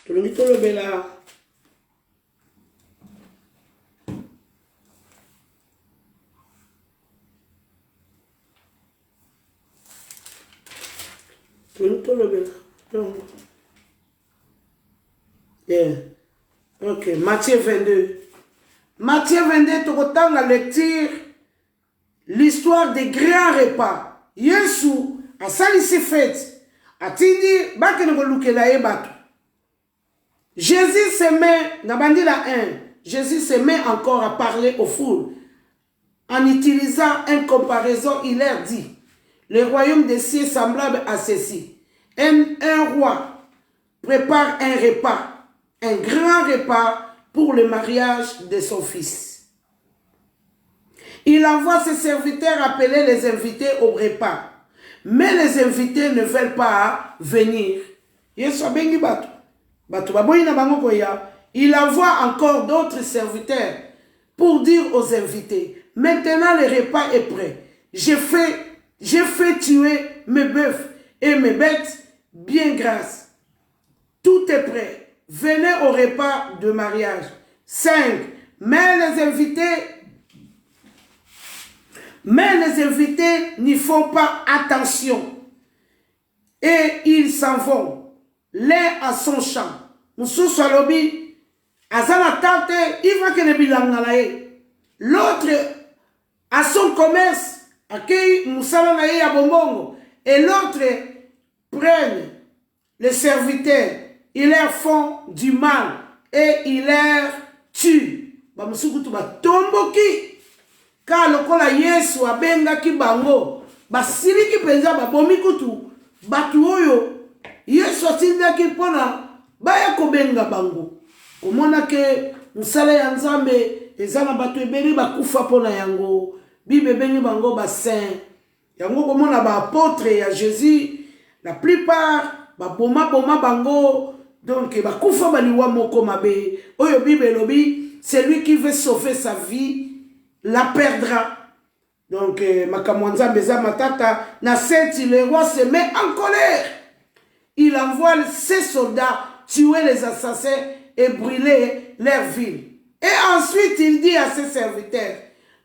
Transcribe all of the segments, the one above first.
Tolongi tolobela. Yeah. Ok, Matthieu 22. Matthieu 22, tu la lecture, l'histoire des grands repas. Yesu a salissé fête. A tindi, Jésus se met, Jésus se met encore à parler aux foules. En utilisant une comparaison, il leur dit, le royaume des cieux est semblable à ceci. Un roi prépare un repas, un grand repas pour le mariage de son fils. Il envoie ses serviteurs appeler les invités au repas. Mais les invités ne veulent pas venir. Il envoie encore d'autres serviteurs pour dire aux invités, maintenant le repas est prêt. J'ai fait tuer mes bœufs et mes bêtes bien grasses. Tout est prêt. Venez au repas de mariage. 5. Mais les invités n'y font pas attention. Et ils s'en vont. L'un à son champ. Moussou Salobi, Azana Tante, il va que ne bilangalaye. L'autre à son commerce, accueille Moussala Naye à Bombongo. Et l'autre prennent les serviteurs, ils leur font du mal et ils leur tuent. Bamusukutu ba tomboki. Car le kola Yesu abenga ki bango. Basili ki penza ba bomi kutu. Batu oyo. Yesu atinda ki pona. Baya kobenga bango. Komona ke musala ya Nzambe ezana batu ebeli bakufa pona yango. Bible bengi bango ba saint. Yango komona ba apôtre ya Jésus. La plupart ba boma bango. Donc bakufa baliwa moko mabe. Oyo Bible lobi, celui qui veut sauver sa vie la perdra. Donc makamwanza beza matata na senti le roi se met en colère. Il envoie ses soldats tuer les assassins et brûler leur ville. Et ensuite, il dit à ses serviteurs,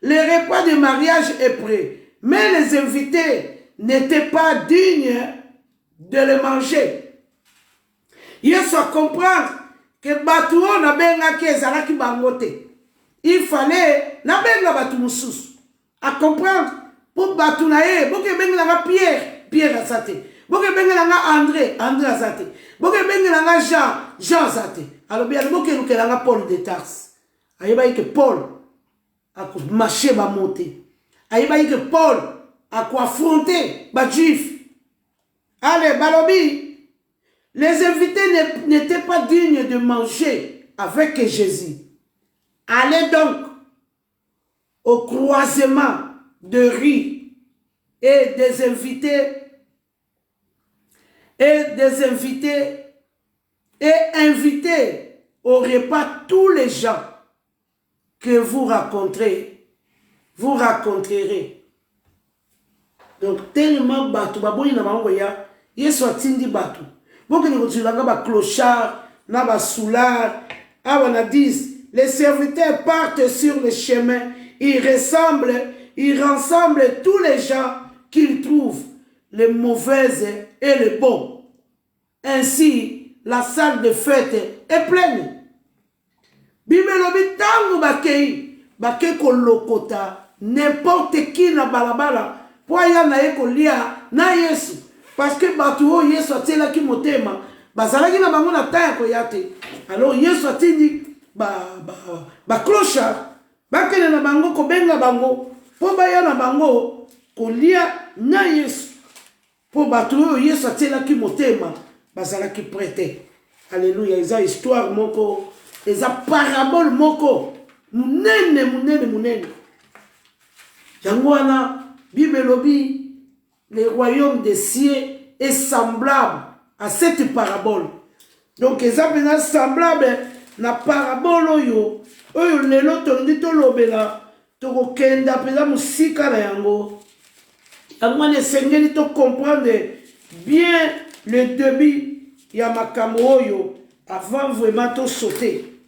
le repas de mariage est prêt, mais les invités n'étaient pas dignes de le manger. Il faut comprendre que Batouon n'a pas qui bangote. Il fallait n'a pas batu musus. À comprendre pour Batounae, pour que benga Pierre a saté. Pour que benga André a saté. Pour que benga Jean a saté. Alors bien pour que nous Paul de Tarse. Aïe que Paul a marché ba monter. Aïe que Paul a quoi affronter ba juif. Allez balobi. Les invités n'étaient pas dignes de manger avec Jésus. Allez donc au croisement de riz et des invités et invitez au repas tous les gens que vous rencontrerez. Donc tellement batu baboni na bango ya Yesu atindi batu. Boke ni kutulanga ba clochard na ba soulard. Awana 10. Les serviteurs partent sur le chemin. Ils rassemblent tous les gens qu'ils trouvent, les mauvaises et les bons. Ainsi, la salle de fête est pleine. Bibelobi tangu bakei kolokota n'importe qui na balabala pour ya na ekolia na Yesu parce que batuo Yesu atela ki motema bazalaki na bango na taya ko yate. Alors Yesu atindi ba clochard bakene na bango ko benga bango po baya na bango kolia na Yesu po batuo Yesu atela ki motema bazalaki prêté. Alléluia. Eza histoire moko, eza parabole moko munene. Yango wana Bible lobi le royaume des cieux est semblable à cette parabole. Donc eza pena semblable na parabole oyo lelo tondi tolobela tokokenda pena musika na yango. Yango ne sengeli to comprendre bien le début ya makambo oyo avant vraiment de sauter,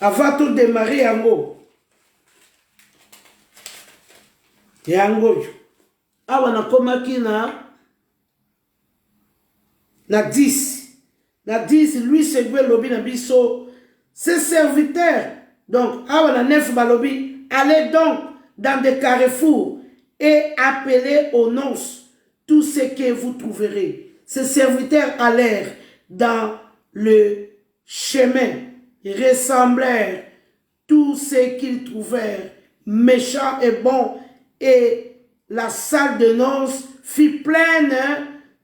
avant de démarrer yango. Yango. Awa na komaki na 10. Na 10, lui c'est Gwe Lobi na biso. Ses serviteurs, donc, awa na 9 balobi, allez donc dans des carrefours et appelez aux nonces tout ce que vous trouverez. Ses serviteurs allèrent dans le chemin, ils ressemblèrent tout ce qu'ils trouvèrent, méchants et bons, et la salle de noces fut pleine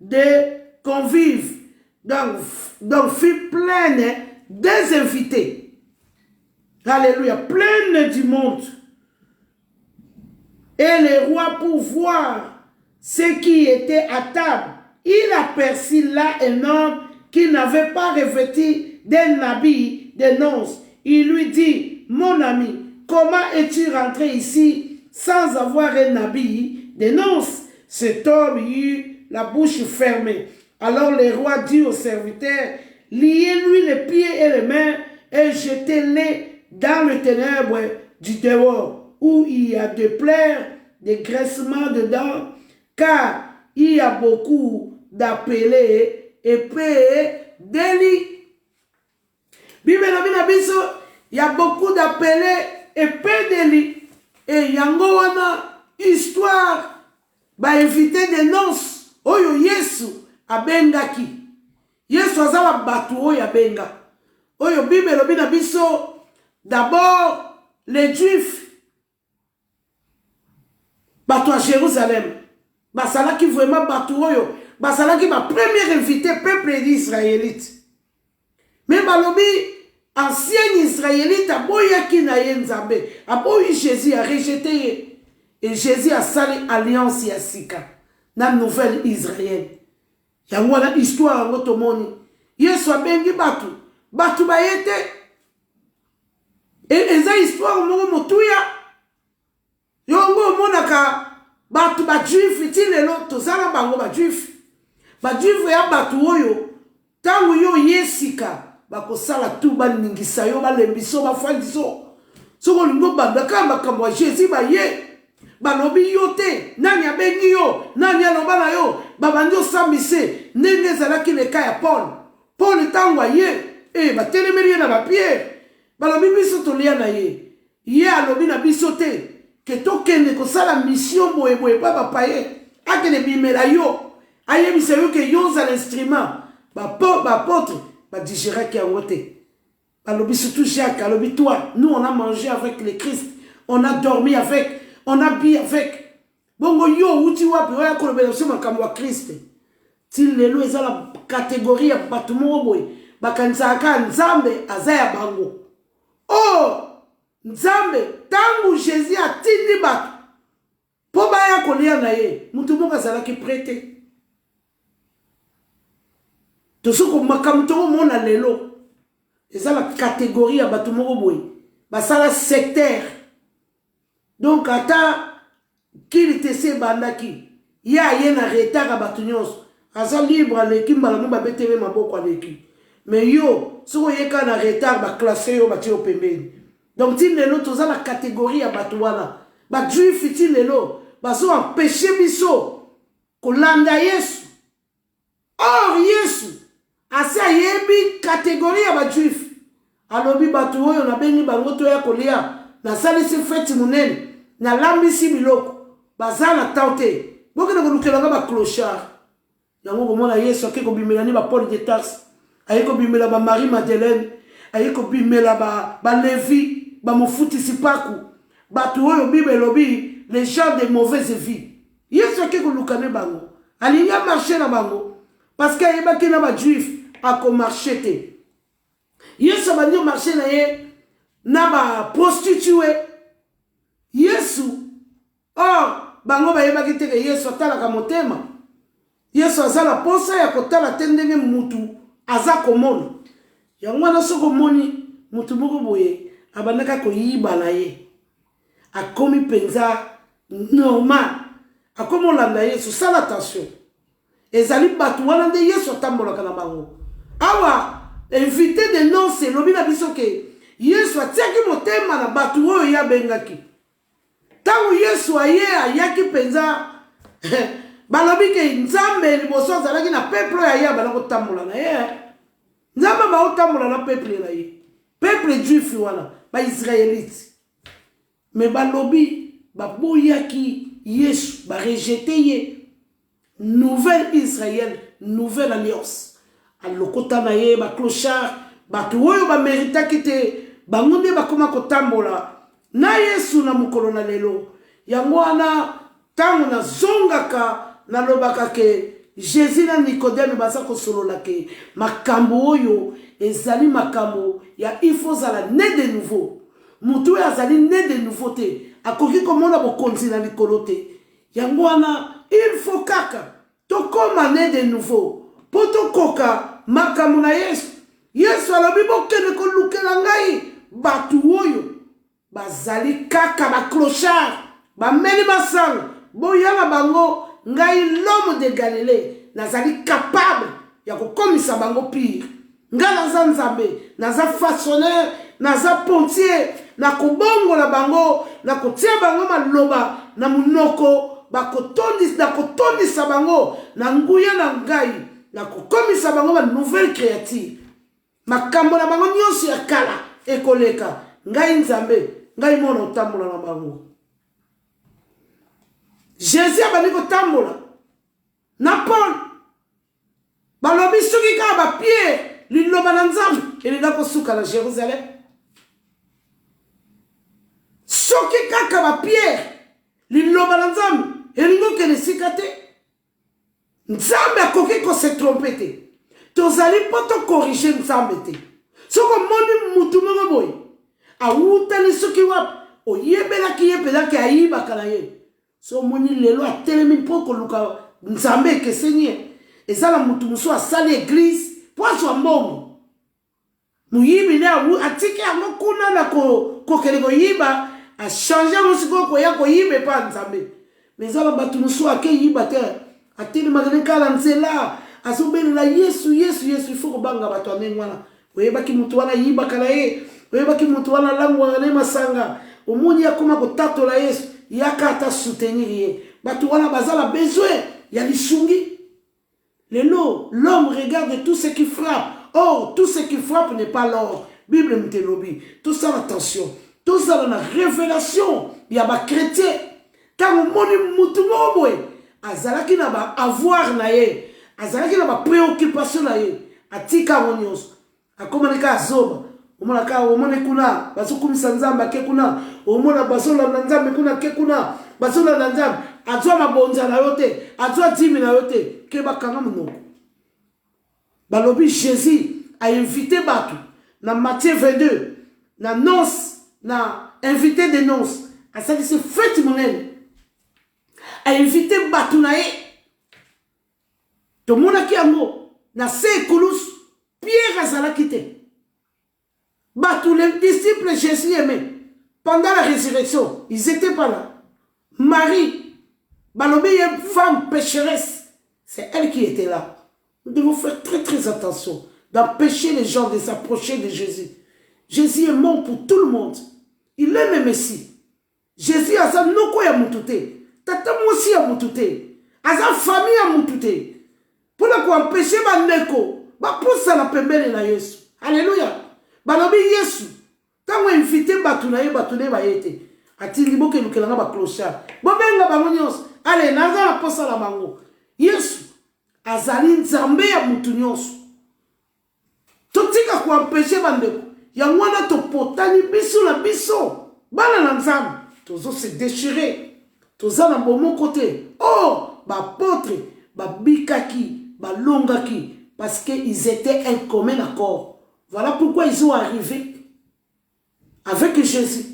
de convives, donc fut pleine des invités. Alléluia, pleine du monde. Et le roi, pour voir ce qui était à table, il aperçut là un homme qui n'avait pas revêtu d'un habit de noces. Il lui dit, mon ami, comment es-tu rentré ici sans avoir un habit de noces? Cet homme eut la bouche fermée. Alors le roi dit au serviteur, liez-lui les pieds et les mains et jetez-les dans le ténèbre du dehors, où il y a des plaies, des graissements dedans, car il y a beaucoup d'appelés et peu d'élits. Bible na biso, il y a beaucoup d'appelés et peu d'élits. Et yango wana histoire ba invité de noces oyo Yesu abengaki. Yesu azala batu oyo abenga. Oyo Bible na biso, d'abord les Juifs batu à Jérusalem. Basalaki vraiment batu oyo, basalaki ba premier invité peuple d'Israélite. Mais balobi ancien Israélite aboyaki na ye Nzambe, aboyi Jésus a rejeté ye. Et Jésus a sali alliance ya sika na nouvelle Israël. Yango wana histoire ngo tomoni. Yesu abengi batu, batu bayete. Et eza histoire moko motuya. Yongo monaka batu ba juif ti lelo tozala bango ba juif. Ba juif ya batu oyo tangu yo yesika bakosala tu baningisa yo balembiso bafandiso. Soko lingo bandaka makambo ya Jésus ba ye. Balobi yo te, nani abengi yo, nani aloba na yo, babandi osambise, ndenge ezalaki leka ya Paul. Paul tango ye, batelemeli ye na bapierre. Balobi biso tolia na ye. Ye alobi na biso te, ke tokende kosala mission boye pa bapaye, akende bimela yo, ayebisa yo ke yo za l'instrument, bapotre, digéraki yango te. Balobi surtout Jacques, alobi toi, nous on a mangé avec le Christ, on a dormi avec, on a bu avec. Bongo yo uti wapi oya kolobela so makambo wa Christ. Ti lelo eza la catégorie ya batu moko boye. Bakanisaka Nzambe azaya bango. Oh, Nzambe tangu Jésus atindi batu. Po baya kolia na ye, mutu moko azalaki prêté. Tosoko makambo to mona lelo. Eza la catégorie ya batu moko boye. Basala sectaire. Donc, ata qu'il te se bandaki, ya na retard à batunyos, asa libre à l'équipe, malamu ba betebe maboko à l'équipe. Mais yo, soko yeka na retard ba classé yo ba tio pembeni. Donc, ti lelo toza la catégorie à batuana. Ba juif ti lelo, ba so empêcher biso kolanda Yesu. Or Yesu, asa yebi catégorie à ba juif. Alobi batu oyo na bengi bango to ya kolia. Na salisi feti munene. Na lambisi biloko bazana tante bokena kolukelanga ba clochard yango komona Yesu akeko bimela ni ba Paul de Tarse ayeko bimela ba Marie Madeleine ayeko bimela ba Lévi ba mofuti sipaku batu oyo Bible lobi les gens de mauvaise vie. Yesu akeko lukane bango alinya marcher na bango parce que ayebaki na ba juif ako marcher te. Yesu abanyo marcher na ye na ba prostituée. Yesu, bango bayebaki te ke Yesu atalaka motema. Yesu azala posa ya kotala te ndenge mutu aza komona. Yango wana soko moni mutu moko boye abandaka koyiba na ye. Akomi penza normal. Akomi olanda Yesu, sala attention. Ezali batu wana nde Yesu atambolaka na bango. Awa invité de noces lobi na biso ke Yesu atiaki motema na bato oyo ya bengaki. Tango Yesu ayaki penza balobi ke Nzambe liboso azalaki na peuple ya ye bana kotambola na ye. Nzambe ba otambola na peuple na ye. Peuple juif wana ba israélite. Mais balobi ba boyaki Yesu ba rejeter ye. Nouvelle Israël, nouvelle alliance. Alokota na ye ba clochard, ba oyo ba merita kite bangonde ba koma kotambola. Na Yesu na mukolo na lelo. Yango wana tango na zongaka na lobaka ke Jésus na Nicodème baza kosolola ke makambo oyo ezali makambo ya il faut zala né de nouveau. Mutu azali né de nouveau te. Akoki komona bokonzi na likolo te. Yango wana il faut kaka tokoma né de nouveau. Poto koka makambo na Yesu. Yesu alobi bokende kolukela ngai batu oyo bazali kaka ba clochard ba meli basang boyala bango ngai l'homme de Galilée nazali capable ya kokomisa bango pire. Nga naza Nzambe, naza façonneur, naza pontier, na kobongola bango, na kotia bango maloba na munoko, na kotondisa bango na nguya na ngai, na kokomisa bango ba nouvelle créature. Makambo na bango nyonso ya kala ekoleka. Ngai Nzambe, ngai mona otambola na bango. Jésus abandi kotambola na Paul balobi soki kaka ba Pierre liloba na Nzambe elinga kosuka na Jérusalem. Soki kaka ba Pierre liloba na Nzambe elinga okende sika te. Nzambe akoki kose trompe te. Tozali po tokorige Nzambe te. Soko moni mutu moko boye awutali soki wapi oyebelaki ye pelaki ayibaka na ye. So moni lelo atelemi po koluka Nzambe ekesenye. Ezala mutu musu asali église po azwa mbongo. Muyibi ne atiki yango kuna na kokele koyiba a changer musiko koya koyibe pa Nzambe. Mais ezala batu musu ake yiba te. Atini magane kala nzela azobelela Yesu il faut kobanga batu anengwana. Oyebaki mutu wana yiba kala ye. Oyebaki mutu wana langwa ne masanga. Omoni akoma kotatola Yesu yaka ata soutenir ye. Batu wana bazala besoin ya lisungi. L'homme regarde tout ce qui frappe. Or, tout ce qui frappe n'est pas l'or. Bible m'telobi. Tout ça, attention. Tout ça, dans la révélation. Il y a des chrétiens. Quand on moni moutumoboy, azalaki na ba avoir na ye. Azalaki na ba préoccupation na ye. Atika monios. Akomanika azoba. Omona kuna. Bazukumisa Nzambe ke kuna. Omona bazola na Nzambe kuna ke kuna. Bazola na Nzambe. Azwa mabonza na yote. Azwa dimi na yote. Ke bakanga monoko. Balobi Jésus a invité batu na Matthieu 22 na noce na invité de noces a ça dit c'est fête monene a invité batu na ye to mona ki yango na se kulus Pierre azalaki te batu les disciples Jésus aimé pendant la résurrection ils étaient pas là. Marie balobi une femme pécheresse c'est elle qui était là. Nous devons faire très attention d'empêcher les gens de s'approcher de Jésus. Jésus est mort pour tout le monde. Il aime le Messie. Jésus a sa noko ya mutute. Tata mosi ya mutute. A sa famille ya mutute. Pour ne pas empêcher ma neko. Ba poussa la pembele na Yesu. Alléluia. Balobi Yesu. Quand on invite batunaye ba yete. Ati liboke lukelanga ba clochard. Bobenga bango nyos. Allez, naza la posa la bango. Yesu. Azali Nzambe ya mutu nyonso. Totika kuampeshe bandeko. Ya mwana topotani biso na biso. Bana na Nzambe. Tozo se déchirer. Toza na bomo côté. Oh, ba potre, ba bikaki, ba longaki. Parce qu'ils étaient un commun accord. Voilà pourquoi ils ont arrivé avec Jésus.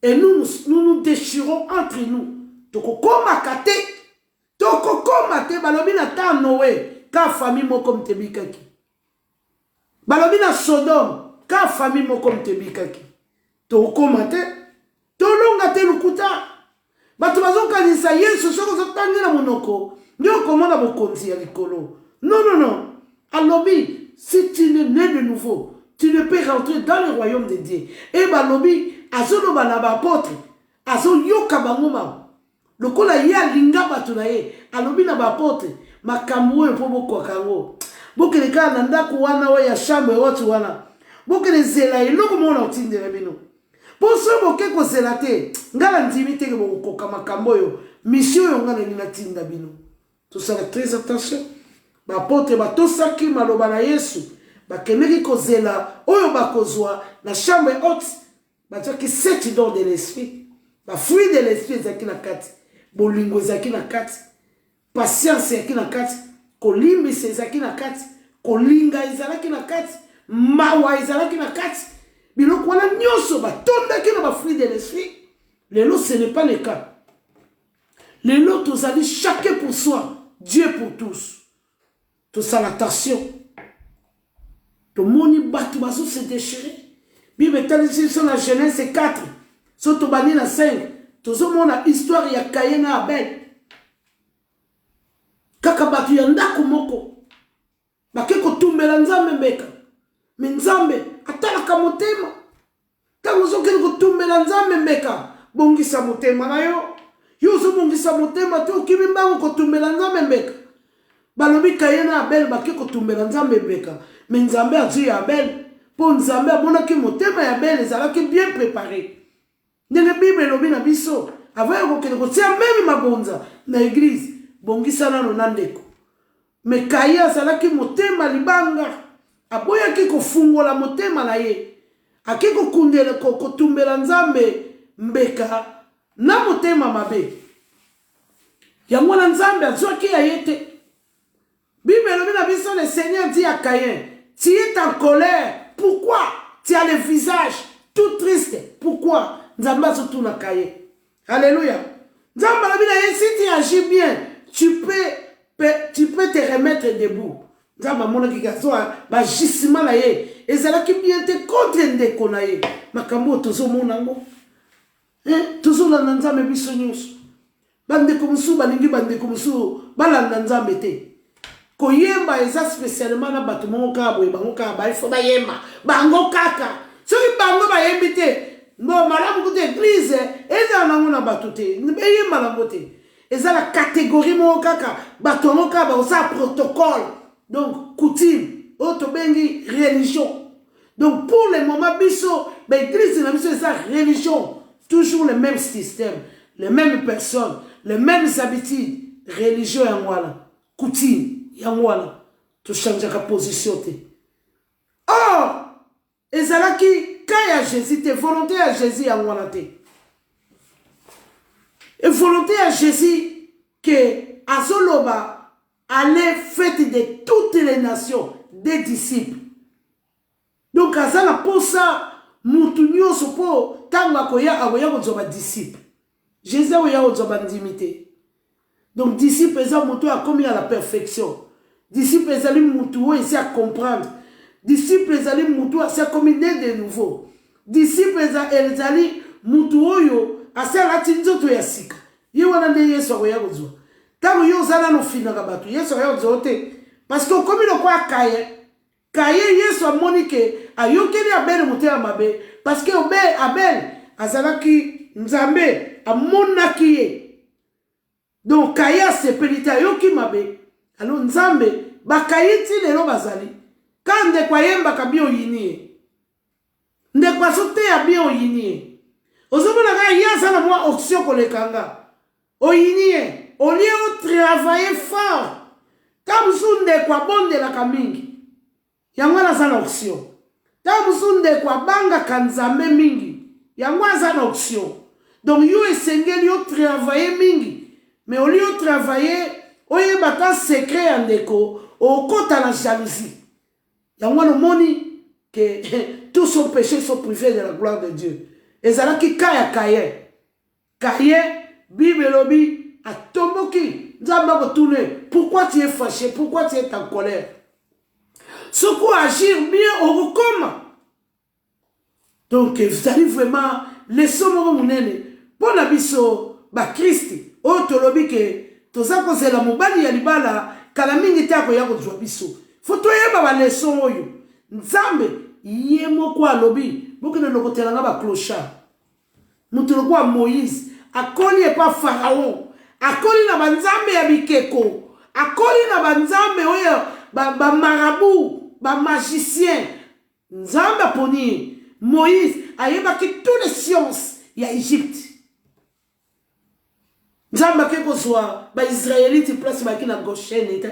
Et nous déchirons entre nous. Toko koma kate. Toko koma te balobi na ta Noé ka famille moko mtebikaki. Balobi na Sodome ka famille moko mtebikaki. Toko koma te to longa te lukuta. Batu bazokanisa Yesu soko zotangela monoko. Ndio komona bokonzi ya likolo. Non. Alobi si tu n'es né de nouveau, tu ne peux rentrer dans le royaume de Dieu. Et balobi, azo ba na ba apôtre, azo yoka bangoma. Lokola ya linga batunaye, alobi na ba apôtre, makambo e po boko kango. Boke le ka nanda ku wana wa ya chambre watu wana. Boke le zela eloko mona otindela bino. Poso boke ko zela te, ngala ndimi te ke boko ka makambo yo. Mission yo ngala ni natinda bino. Tout ça très attention. Ba apôtre ba tosaki maloba na Yesu. Bakemeki kozela oyo bakozwa na chambre haute bataki 7 dons de l'esprit ba fruit de l'esprit ezaki na kati bolingo ezaki na kati patience ezaki na kati kolimbisa ezaki na kati kolinga ezalaki na kati mawa ezalaki na kati biloko wana nyonso batondaki na ba fruit de l'esprit. Lelo ce n'est pas le cas. Lelo tozali chacun pour soi, Dieu pour tous. Tout ça l'attention. Tout le monde va se déchirer. Bible est sur la Genèse 4. Sur Tobani la 5. Tout le monde a histoire il y a Caïn et Abel. Kaka batu yanda kumoko. Bakeko tumbela nzambe mbeka. Mais nzambe atalaka motema. Tango zokeli ko tumbela nzambe mbeka. Bongisa motema na yo. Yo zo bongisa motema te okimi mbango ko tumbela nzambe mbeka. Balobi Caïn et Abel bakeko tumbela nzambe mbeka. Mais Nzambe a dit à Abel, pour Nzambe a monaki motema ya Abel, ezalaki bien préparé. Dans la Bible lobi na biso, avant que ko tia même mabonza na église, bongisa na nandeko. Mais Caïn azalaki motema libanga, aboyaki ko fungola motema na ye. Akiko kundela ko tumbela Nzambe mbeka na motema mabe. Yango na Nzambe azwaki ya yete. Bible lobi na biso, le Seigneur dit à Caïn, tu es en colère. Pourquoi? Tu as le visage tout triste. Pourquoi? Nzamba surtout na Caïn. Alléluia. Nzamba la Bible, si tu agis bien, tu peux te remettre debout. Nzamba mona ki gasoa ba jisima la ye. Ezala ki bien te contre ndeko na ye. Makambo tozo mona ngo. Tozo la nzambe biso nyusu. Bande kumsu balingi bande kumsu balanda nzambe te. Koyemba eza spécialement na batu monka boye bango ka ba ifo ba yemba bango kaka soki bango ba yembite no malamu kote église eza nango na batu te yemba nango te eza la catégorie monka kaka batu monka ba osa protocole donc coutume auto bengi religion. Donc pour le moment biso ba église na biso eza religion, toujours le même système, les mêmes personnes, les mêmes habitudes, religion ya ngwala coutume Yangwana, tu changes ta position. Or, ezalaki kaya Jésus, te volonté à Jésus Yangwana te. Et volonté à Jésus que Azoloba allait faire de toutes les nations des disciples. Donc Azala pour ça, Moutounio sopo tanga koya awoya kozoba disciple. Jésus awoya kozoba ndimité. Donc disciple ezali mutu a commis à la perfection. Disciple ezali mutu o ici à comprendre. Disciple ezali mutu a c'est comme né de nouveau. Disciple ezali mutu oyo a c'est la tinzoto ya sika. Ye wana nde Yesu akoya kozwa. Tango yo zala no finaka batu Yesu akoya kozwa te. Parce que comme le kwa Caïn Yesu amoni ke ayokeli Abel mutu ya mabe. Parce que Abel azalaki Nzambe amonaki ye. Donc Caïn se pelita yoki mabe. Alors Nzambe bakayiti lelo bazali. Quand de kwa yemba kabio yinie. Nde kwa sote ya bio yinie. Ozomona ka yasa na moi option kolekanga. O yinie, au lieu de travailler fort. Comme sunde kwa bonde la kamingi. Yangwana sana option. Comme sunde kwa banga kanzambe mingi. Yangwana sana option. Donc yo esengeli yo travailler mingi. Mais au lieu de travailler, on y a un secret en déco, au côté de la jalousie. Il y a un moni que tous son péché sont privés de la gloire de Dieu. Et ça là qui kaya Caïn. Caïn, Bible lobby, a tomboki. Nzamba retourné. Pourquoi tu es fâché? Pourquoi tu es en colère? Ce qu'on agir bien, on recommande. Donc vous allez vraiment laisser mon mounene. Pour la biso, ba Christ. Oh, tolobi ke toza kozela mobali ya libala kala mingi te akoya kozwa biso faut toyeba ba leçon oyo nzambe ye moko alobi bokene lokotelanga ba clochard mutu lokwa Moïse akoli epa Pharaon akoli na banzambe ya bikeko akoli na banzambe oyo ba marabout ba magicien nzambe aponi Moïse ayebaki toutes les sciences ya Égypte nzambe ke kozwa ba Israélite place baki na Goshen ete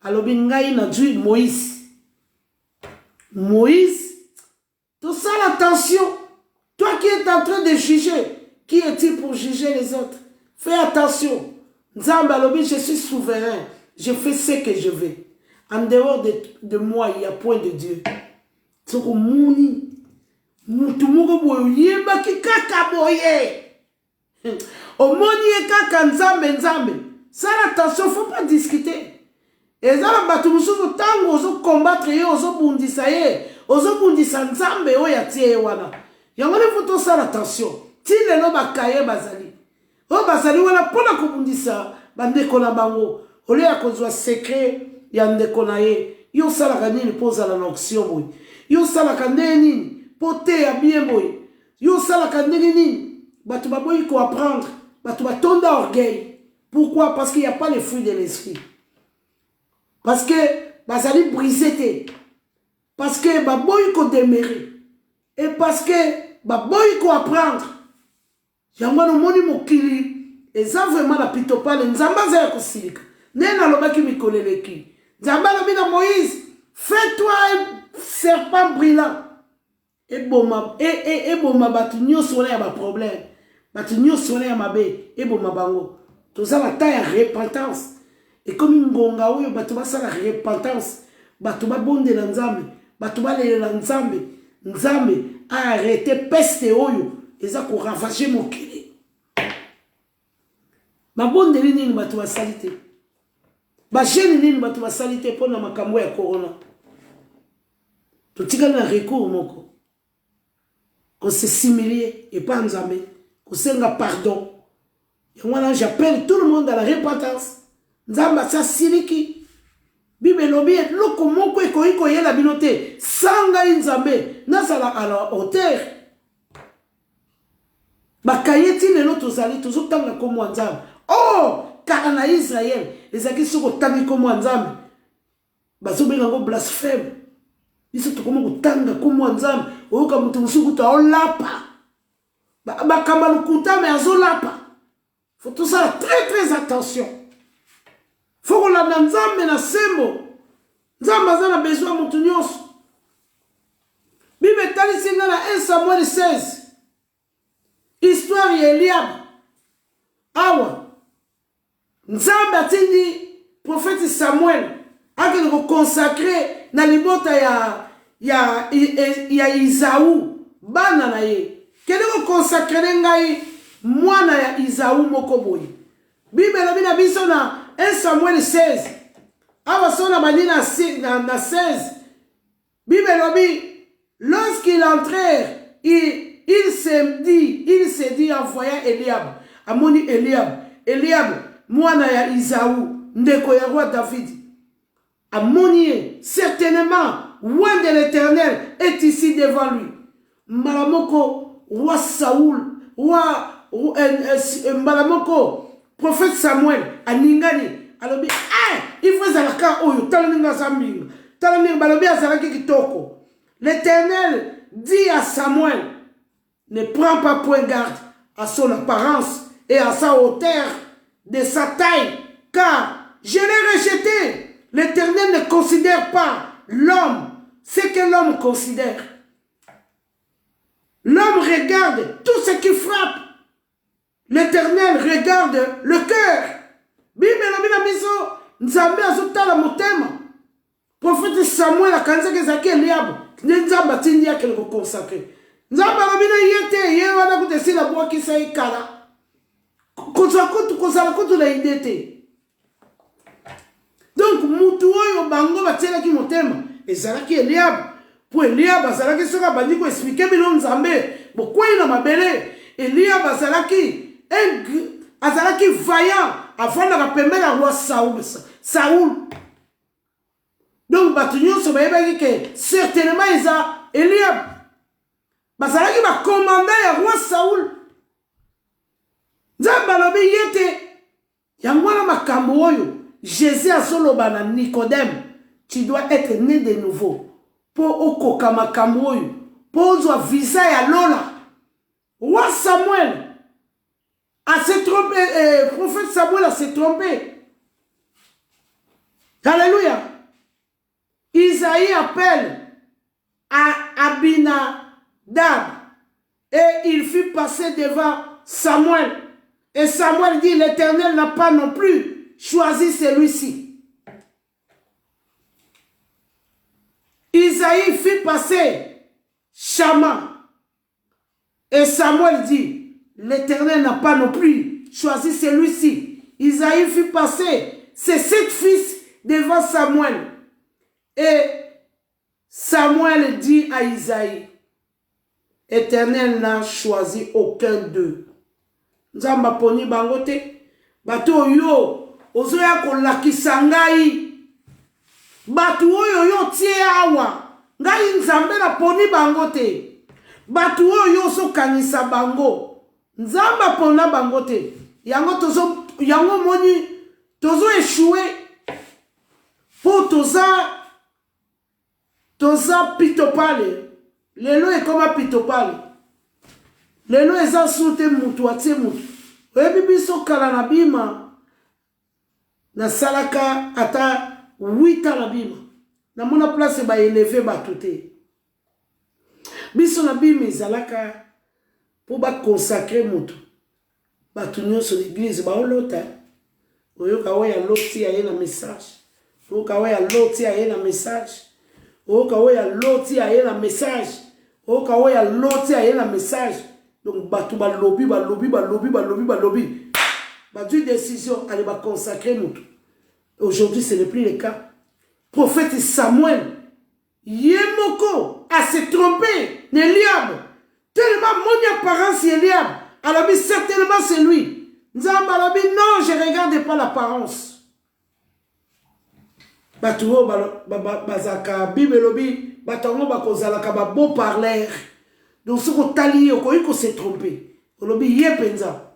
alobi ngai na dwi Moïse tout ça l'attention toi qui es en train de juger qui es-tu pour juger les autres fais attention nzambe alobi je suis souverain je fais ce que je veux en dehors de moi il y a point de Dieu soko muni mutu moko boye yebaki kaka boye omoni kaka nzambe ça attention faut pas discuter ezala batu mususu tango ozo combattre ye ozo bundisa nzambe oyo atie wana yango ne faut ça attention ti lelo bakaye bazali wana pona kobundisa bandeko na bango ole ya kozwa secret ya ndeko na ye yo salaka nini pozala na option boye yo salaka nini pote ya bien boye yo salaka nini batu baboyi ko apprendre batu batonda orgueil pourquoi parce qu'il y a pas les fruits de l'esprit parce que bazali brisé parce que baboyi ko demeurer et parce que baboyi ko apprendre yango no moni mokili eza vraiment la pitopale nzamba za kosilika nena lobaki mikoleleki nzamba lobi na Moïse fais-toi un serpent brillant et boma batu nyonso ya ba problème batu nyonso ya mabe et boma bango toza la taille ya repentance et comme ngonga oyo batu basala repentance batu babondela nzambe batu balela nzambe a arrêté peste oyo eza ko ravager mokili babondeli nini batu basali te bajeni nini batu basali te mpona makambo ya corona totikali na recours moko se similer et pas nzambe kosenga pardon et moi j'appelle tout le monde à la repentance nzamba sa siliki bible lobi loko moko ekoiko yela binote sanga nzambe nasala à la hauteur bakayeti lelo tozali tozotanga komo nzambe oh car na Israël les aki soko tangi komo nzambe bazobenga ngo blasphème biso tokoma kutanga komo nzambe oyoka mutu musuku ta olapa bakamba lukuta mais azolapa faut tout ça très attention faut qu'on la nzambe na sembo nzambe azana besoin mutu nyonso bible talisi na 1 Samuel 16 histoire ya Eliab awa nzambe atindi prophète Samuel akende ko consacrer na libota ya Isaou bana na ye kende ko consacrer ngai mwana ya Isaou moko boye bible lobi na biso na 1 Samuel 16 awa sona bani na 16 bible lobi lorsqu'il entrèrent il se dit en voyant Eliab amoni Eliab mwana ya Isaou ndeko ya roi David amoni certainement loin de l'Éternel est ici devant lui malamoko roi Saoul malamoko prophète Samuel aningani alobi il faut zalaka oyo talaninga zambinga talaninga balobi azalaki kitoko l'Éternel dit à Samuel ne prends pas point garde à son apparence et à sa hauteur de sa taille, car je l'ai rejeté. L'Éternel ne considère pas l'homme, ce que l'homme considère. L'homme regarde tout ce qui frappe. L'Éternel regarde le cœur. Bible na biso nzambe azotala motema. Prophète Samuel akanza kezaki Eliab, nzamba tindi yake le consacrer. Nzamba babina yete ye wana kutesi la boa kisa ikala. Kozala kutu la idete. Donc mutu oyo bango batela ki motema ezalaki Eliab. Po Eliab azalaki soka bandi ko expliquer bino nzambe. Bokwei na mabele Eliab azalaki vaillant afin de pembela roi Saoul. Donc, Batunion se voyait que certainement, ils ont Eliab. Bazalaki va commander le roi Saoul. Nzambalobi yete. Yangwana makambo oyo. Jésus a solo bana Nicodème. Tu dois être né de nouveau. Pour okoka makambo oyo. Pour ozo visa ya lola. Roi Samuel a se trompé. Prophète Samuel a se trompé. Alléluia. Isaïe appelle à Abinadab et il fut passé devant Samuel. Et Samuel dit, l'Éternel n'a pas non plus choisi celui-ci. Isaïe fit passer Shama. Et Samuel dit, l'Éternel n'a pas non plus choisi celui-ci. Isaïe fit passer ses 7 fils devant Samuel. Et Samuel dit à Isaïe, Éternel n'a choisi aucun d'eux. Nzamba poni bangote, bato yo, ozoya kolakisa ngai, bato yo tie awa, ngai nzambe na poni bangote, bato yo so kanisa bango, nzamba pona bangote, yango moni, tozo échoué, pour toza pitopale, lelo est comme pitopale. Lelo eza soute mutu atie mutu. Oyebi biso kala na bima na salaka ata 8 ans na bima. Na mona place ba élever bato te. Biso na bima ezalaka pour ba consacrer mutu. Bato nyonso l'église ba olota. Oyoka oya loti ya na message. Oyoka oya loti ya na message. Oyoka oya loti ya na message. Oyoka oya loti ya na message. Donc, batou ba lobby. Une décision, allez va consacrer nous. Aujourd'hui, ce n'est plus le cas. Prophète Samuel, Yemoko a se trompé, Eliab. Tellement mon apparence Eliab. Alors, certainement c'est lui. Nzamba non, je ne regarde pas l'apparence. Batou bazaka Bible lobby, batango bakozalaka ba beau parleur. Donc, ce qu'on t'a lié, on s'est trompé. On a dit, penza.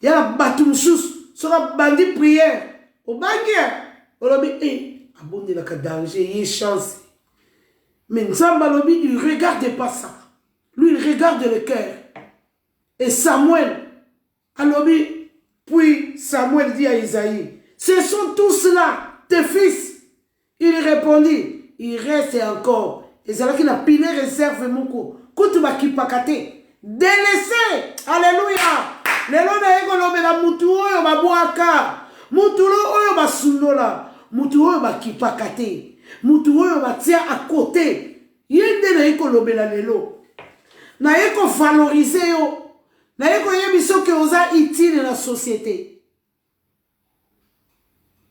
Il y a la batumsus, sur la bandit prière. Au banquier, on a dit, abonne la danger, il y a chance. Mais Nzamba Lobi, il ne regarde pas ça. Lui, il regarde le cœur. Et Samuel, Alobi, puis Samuel dit à Isaïe, ce sont tous là, tes fils. Il répondit, il reste encore. Et c'est là qu'il a pilé réserve moko. Kutuba kipakate. Délaissé. Alléluia. Lelo na ego lobe na mutu oyo babuaka. Mutu oyo basundola. Mutu oyo bakipakate. Mutu oyo batia à côté. Yende na ego lobe la lelo. Na ego valoriser yo. Na ego yebiso ke oza utile na société.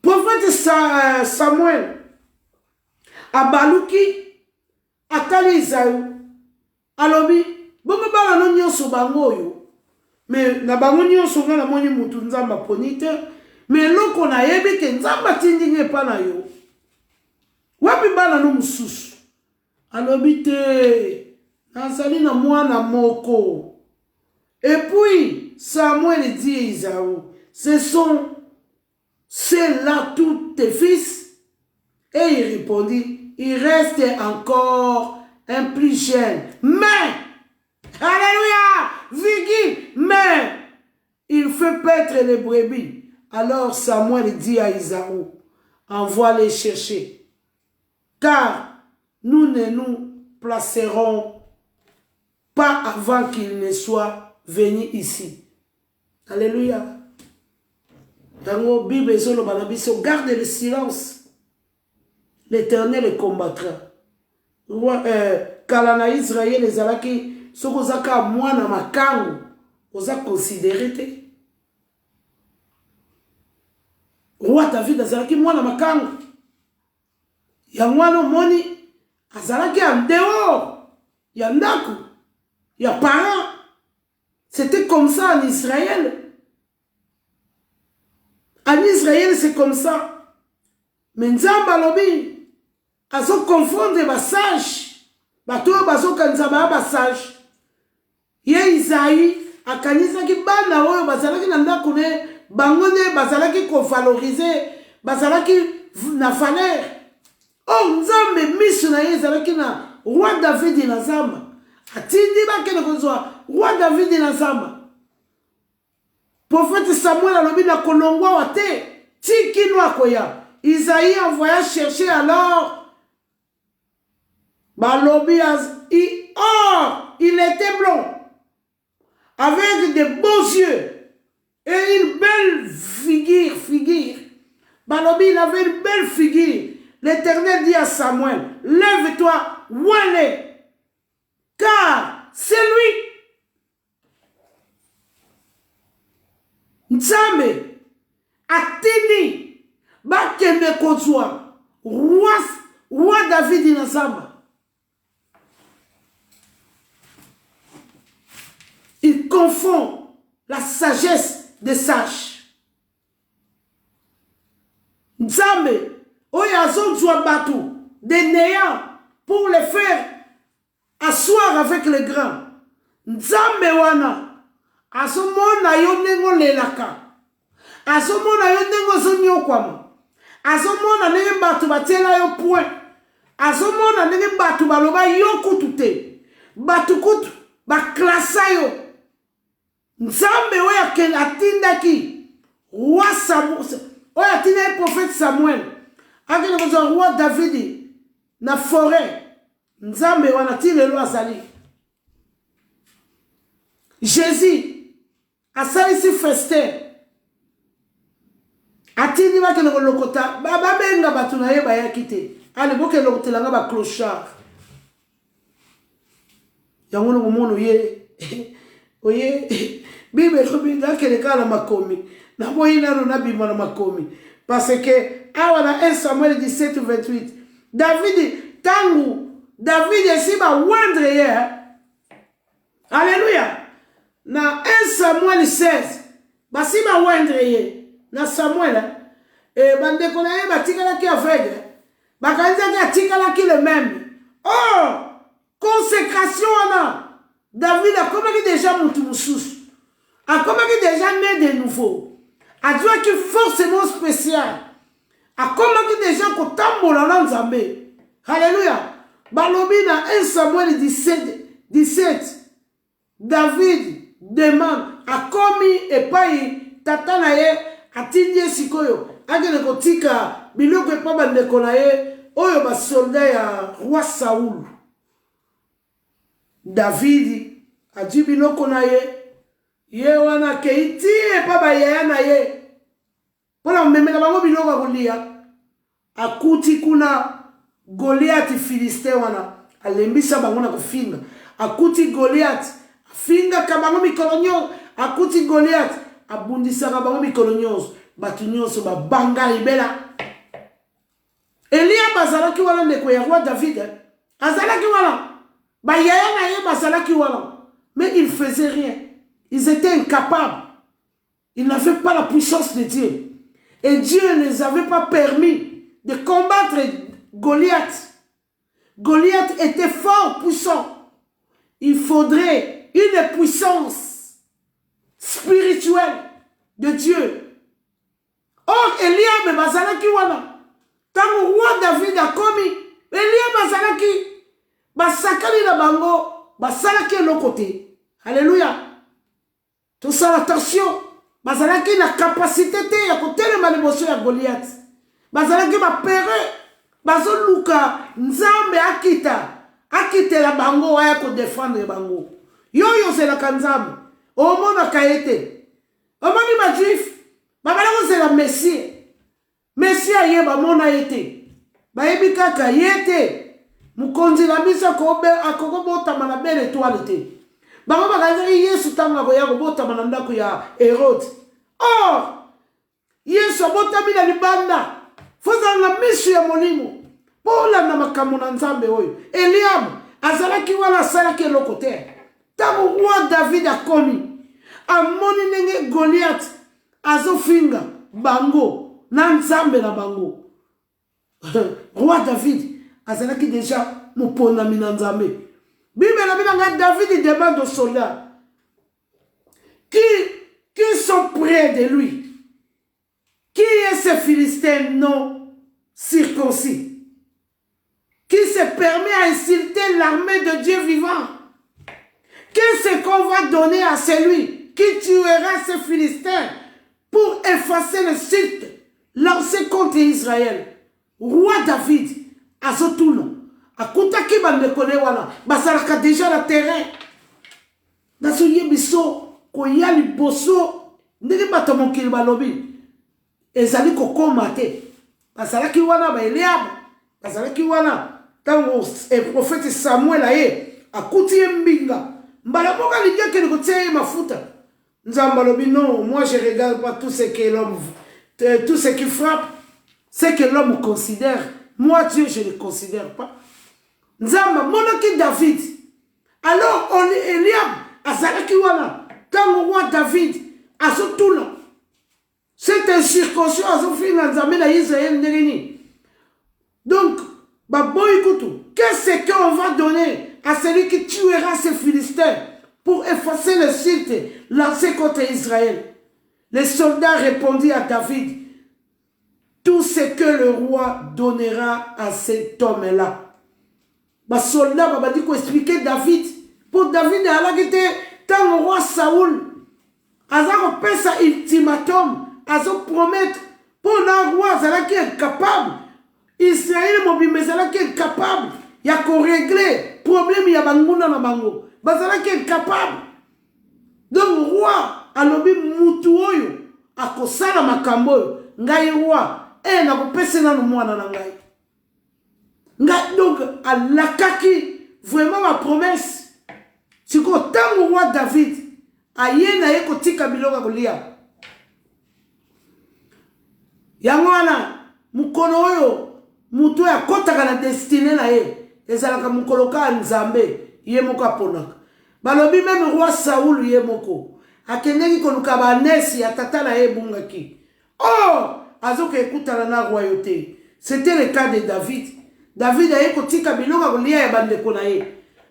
Prophète Samuel abaluki atali Isaïe. Alobi, bongo bala no nyonso bango yo. Mais na bango nyonso nga na moni mutu nzamba ponite, mais loko na yebi ke nzamba tindinge pa na yo. Wapi bala no mususu. Alobi te, nazali na mwana moko. Et puis, Samuel dit à Isaïe, ce sont ceux-là tous tes fils. Et il répondit, il reste encore un plus jeune. Mais, alléluia, Vigi, mais, il fait paître les brebis. Alors Samuel dit à Isaïe, envoie les chercher. Car nous ne nous placerons pas avant qu'il ne soit venu ici. Alléluia. Dans la Bible, garde le silence. L'Éternel combattra. Kalana Israël, les alaki, ce que zaka mwana makangu, oza considéré te. Roi David azalaki mwana makangu. Ya mwana moni, azalaki en dehors. Ya ndaku, ya parents. C'était comme ça en Israël. En Israël, c'est comme ça. Mais Nzamba lobi, azo confondre ba sage bato bazo kanisa ba sage ye Isaïe akanisa ki bana oyo bazalaki na ndako ne bango ne bazalaki ko valoriser bazalaki na valeur oh nzambe miso na ye ezalaki na roi David na zamba atindi bakene kozwa roi David na zamba prophète Samuel alobi na kolongwa wate tikino akoya Isaïe envoya chercher alors balobi il était blond avec de beaux yeux et une belle figure. Balobi, il avait une belle figure. L'Éternel dit à Samuel, lève-toi, Wale, car c'est lui. Nzambe, atini, bakende kozwa, roi David Nazamba. Il confond la sagesse des sages. Nzambe, oyo azonzwa batu des néants pour les faire asseoir avec les grands. Nzambe wana, azomona yo nengo lelaka. Azomona yo nengo zonyokwama. Azomona nenge batu batela yo point. Azomona nenge batu baloba yo kutute. Batu kutu, baklasa yo. Nzambe oyo atindaki roi Samuel oyo atindaki prophète Samuel akende kozwa roi David na forêt Nzambe wana ti lelo azali Jésus asalisi festin atindi bakende kolokota babenga bato na ye bayaki te ale bokende kotelanga baclochard yango nomona oye Bible komi nakeleka na makomi na boyina no na bima na makomi parce que awana 1 Samuel 17:28 David esi ba wandre ye Alléluia na 1 Samuel 16 basi ba wandre ye na Samuel bande kona ye batikala ki aveugle bakanza ki atikala ki le même oh consécration wana David a comme déjà Moutoumousous, a comme déjà né de nouveau, a Dieu qui forcément spécial, a comme déjà Kotambola dans Zambé. Alléluia. Balobi na 1 Samuel 17, David demande a commis et payi tata na ye atindie sikoyo agene kotika biloko epa bandeko na ye oyo ba soldat ya roi Saoul. David a dit biloko na ye wana keiti epa bayaya na ye pona memela bango biloko kolia akuti kuna Goliath Philistin wana alembisa bango na kofinga akuti Goliath finga kabango mikolo nyonso akuti Goliath abundisaka bango mikolo nyonso batu nyonso babanga libela Elia bazalaki wana ndeko ya roi David azalaki wana bayaya na ye bazalaki wana mais ils faisaient rien, ils étaient incapables, ils n'avaient pas la puissance de Dieu et Dieu ne les avait pas permis de combattre Goliath. Goliath était fort puissant. Il faudrait une puissance spirituelle de Dieu. Or Eliab bazalaki wana tango roi David a commis Eliab bazalaki basakali na bango basalaki l'autre côté. Alléluia. Tout ça attention. Bazalaki na capacité te ya kotelema liboso ya Goliath. Bazalaki ba pere bazoluka nzambe akitela bango ya ko défendre bango. Yoyo c'est la kanzambe. Omona kaete. Omoni ba juif. Babalako c'est la messie. Messie aye ba mona ete. Ba yebi kaka yete. Mukonzi la biso akoko botama na belle étoile te. Bango bakazaki Yesu tanga koya kobotama na ndako ya Hérode. Or Yesu abotami na libanda. Fozanga misu ya molimo. Pola na makambo na Nzambe oyo. Eliab azalaki wana asalaki eloko te. Tango roi David akomi amoni ndenge Goliath azofinga bango na Nzambe na bango. Roi David azalaki déjà moponami na Nzambe. Bible na David demande aux soldats qui sont près de lui. Qui est ce Philistin non circoncis qui se permet à insulter l'armée de Dieu vivant? Qu'est-ce qu'on va donner à celui qui tuera ce Philistin pour effacer le site lancé contre Israël? Roi David, Azotuno, Akutaki bandekone wana, basalaka déjà le terrain. Naso yebiso, koya liboso, ndenge bato mokili balobi, ezali kokoma te. Basalaki wana ba Eliab, basalaki wana, tango prophète Samuel aye, akuti mbinga, mbala moka lidia ke nikotie mafuta. Nzambalobi non, moi je regarde pas tout ce que l'homme, tout ce qui frappe, ce que l'homme considère. Moi Dieu je ne le considère pas. Nzamba monaki David. Alors Eliab azalaki wana, tango roi David azotuna. Cette incirconcision azofina Nzambe na Israël ndengeni. Donc baboy kutu, qu'est-ce qu'on va donner à celui qui tuera ces Philistins pour effacer le site lancé contre Israël? Les soldats répondirent à David, tout ce que le roi donnera à cet homme-là. Les soldats ont dit qu'on expliquait David. Pour David, tant le roi Saoul, il a fait un ultimatum, il a promettre pour le roi qui est capable, Israël qui est capable, il y a qu'on régler le problème, il y a banguna na bango. Bazala qui est capable. Donc le roi a lobi mutuoyo a kosala makambo ngai roi na kopesa na mwana na ngai. Donc a lakaki vraiment ma promesse. Si ko tango roi David aye na ye kotika biloko kolia. Yango wana mukolo oyo mutu ya kotaka na destinée na ye ezalaka mukolo ka Nzambe ye moko aponaka. Balobi même roi Saoul ye moko akendeki koluka banesi ya tata na ye bungaki. Oh, azoka ekutana na royauté. C'était le cas de David. David aye kotika biloko kolia ya bandeko na ye.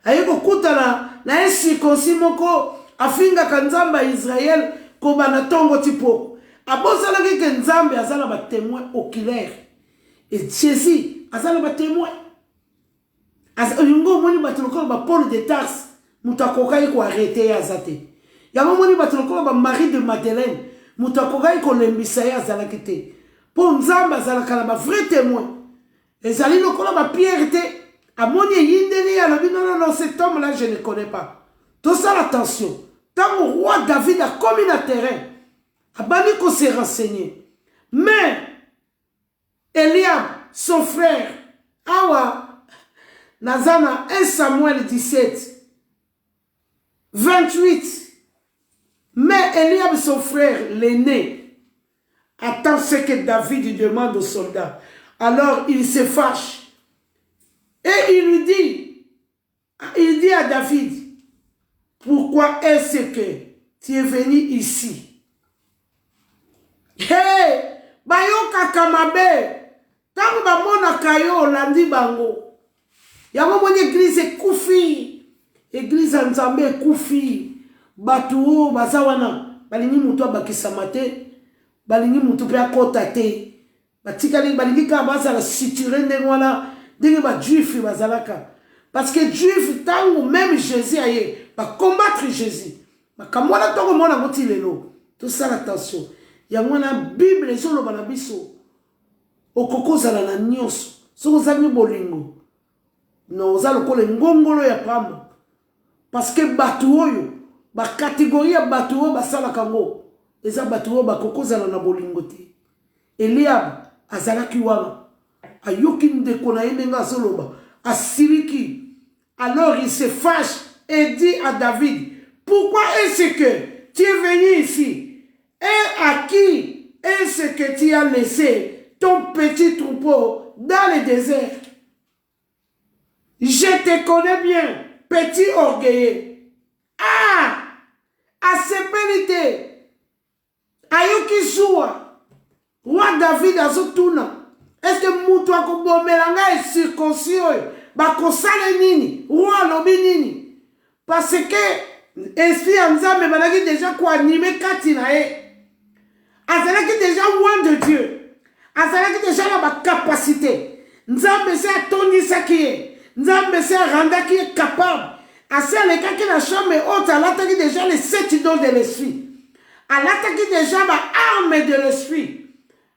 Aye kokutana na circoncis moko afinga kanzamba Israël ko bana tongo tipo. Abosala ke Nzambe azala ba témoin oculaire. Et Jésus azala ba témoin. Yungo moni batuloko ba Paul de Tarse mutakokai ko arrêter azate. Yango moni batuloko ba Marie de Madeleine mutakokai ko lembisa ya azala kete. Pour Nzamba azala kala ba vrai témoin. Ezali lokola ba Pierre te amoni yindeli ya lobi non cet homme là je ne connais pas. Tout ça attention. Tant le roi David a commis la terrain abani ko se renseigner. Mais Eliab son frère awa Nazana 1 Samuel 17, 28. Mais Eliab, son frère, l'aîné, attend ce que David demande aux soldats. Alors il se fâche. Et il dit à David, pourquoi est-ce que tu es venu ici? Hey, bayoka kamabe, tangu bamona kayo landi bango. Yango moni église kufi, église Nzambe kufi, batu bazawana, balingi mutu abakisama te, balingi mutu pe akota te, batikali balingi ka bazala siture ndenge wana, ndenge ba juif bazalaka. Parce que juif tango même Jésus aye, ba combattre Jésus. Makamwana tongo mona ngoti lelo. Tout ça attention. Yango na Bible ezolo bana biso. Okokozala na nyonso. Soko zami bolingo. Non, ça le colle ngongolo ya pamba. Parce que batuoyo, ba catégorie ya batuo ba sala kango. Eza batuo ba kokozala na bolingote. Eliab azalaki wana. Ayoki ndeko na yende nga soloba. Asiriki. Alors il se fâche et dit à David, pourquoi est-ce que tu es venu ici? Et à qui est-ce que tu as laissé ton petit troupeau dans le désert? Je te connais bien, petit orgueilleux. Ah! Asepelite. Ayoki Soua. Roi David azotuna. Est-ce que mutu akobomelanga et circoncis bakosala nini roi lobi nini parce que esprit ya nzambe balaki déjà koanime kati na ye azalaki déjà loin de Dieu azalaki déjà na bacapacité nzambe se atondisaki ye nzambe se arendaki ye capable asi alekaki na chambre haute alataki déjà les 7 idoles de l'esprit alataki déjà baarme de l'esprit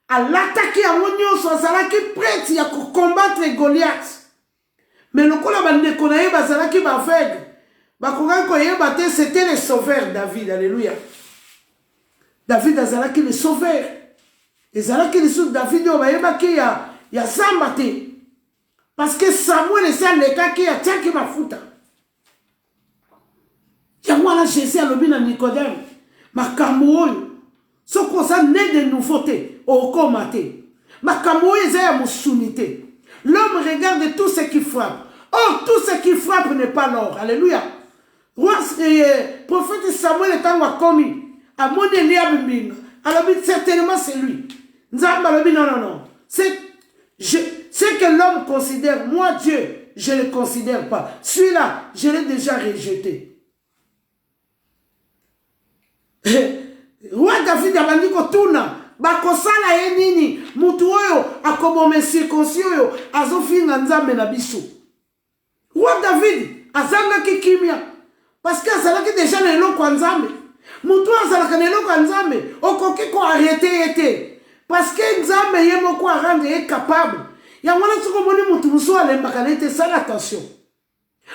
alataki yango nyonso azalaki prête ya combattre Goliath. Mais le kola bandeko na ye bazalaki baveugle bakokaki koyeba te c'était le sauveur David. Alléluia. David azalaki le sauveur ezalaki lisusu David oyo bayebaki ya zamba te parce que Samuel esi alekaki atiaki mafuta yango wana Jésus alobi na Nicodème makambo oyo soki oza né de nouveauté okoma te makambo oyo eza ya mosuni te. L'homme regarde tout ce qui frappe. Oh, tout ce qui frappe n'est pas l'or. Alléluia. Prophète Samuel est commis. A mon Eliab Mbinga. Alors, certainement, c'est lui. Nzamba non. C'est que l'homme considère. Moi, Dieu, je ne le considère pas. Celui-là, je l'ai déjà rejeté. Roi David a dit que tout bakosala ye nini mutu oyo akobome circoncis oyo azofinga nzambe na biso. Roi David azangaki kimia parce que azalaki déjà na eloko ya nzambe. Mutu azalaka na eloko ya nzambe okoki koarrete ye te parce que nzambe ye moko arendre ye capable. Yango wana soki omoni mutu mosusu alembaka na ye te sala attention.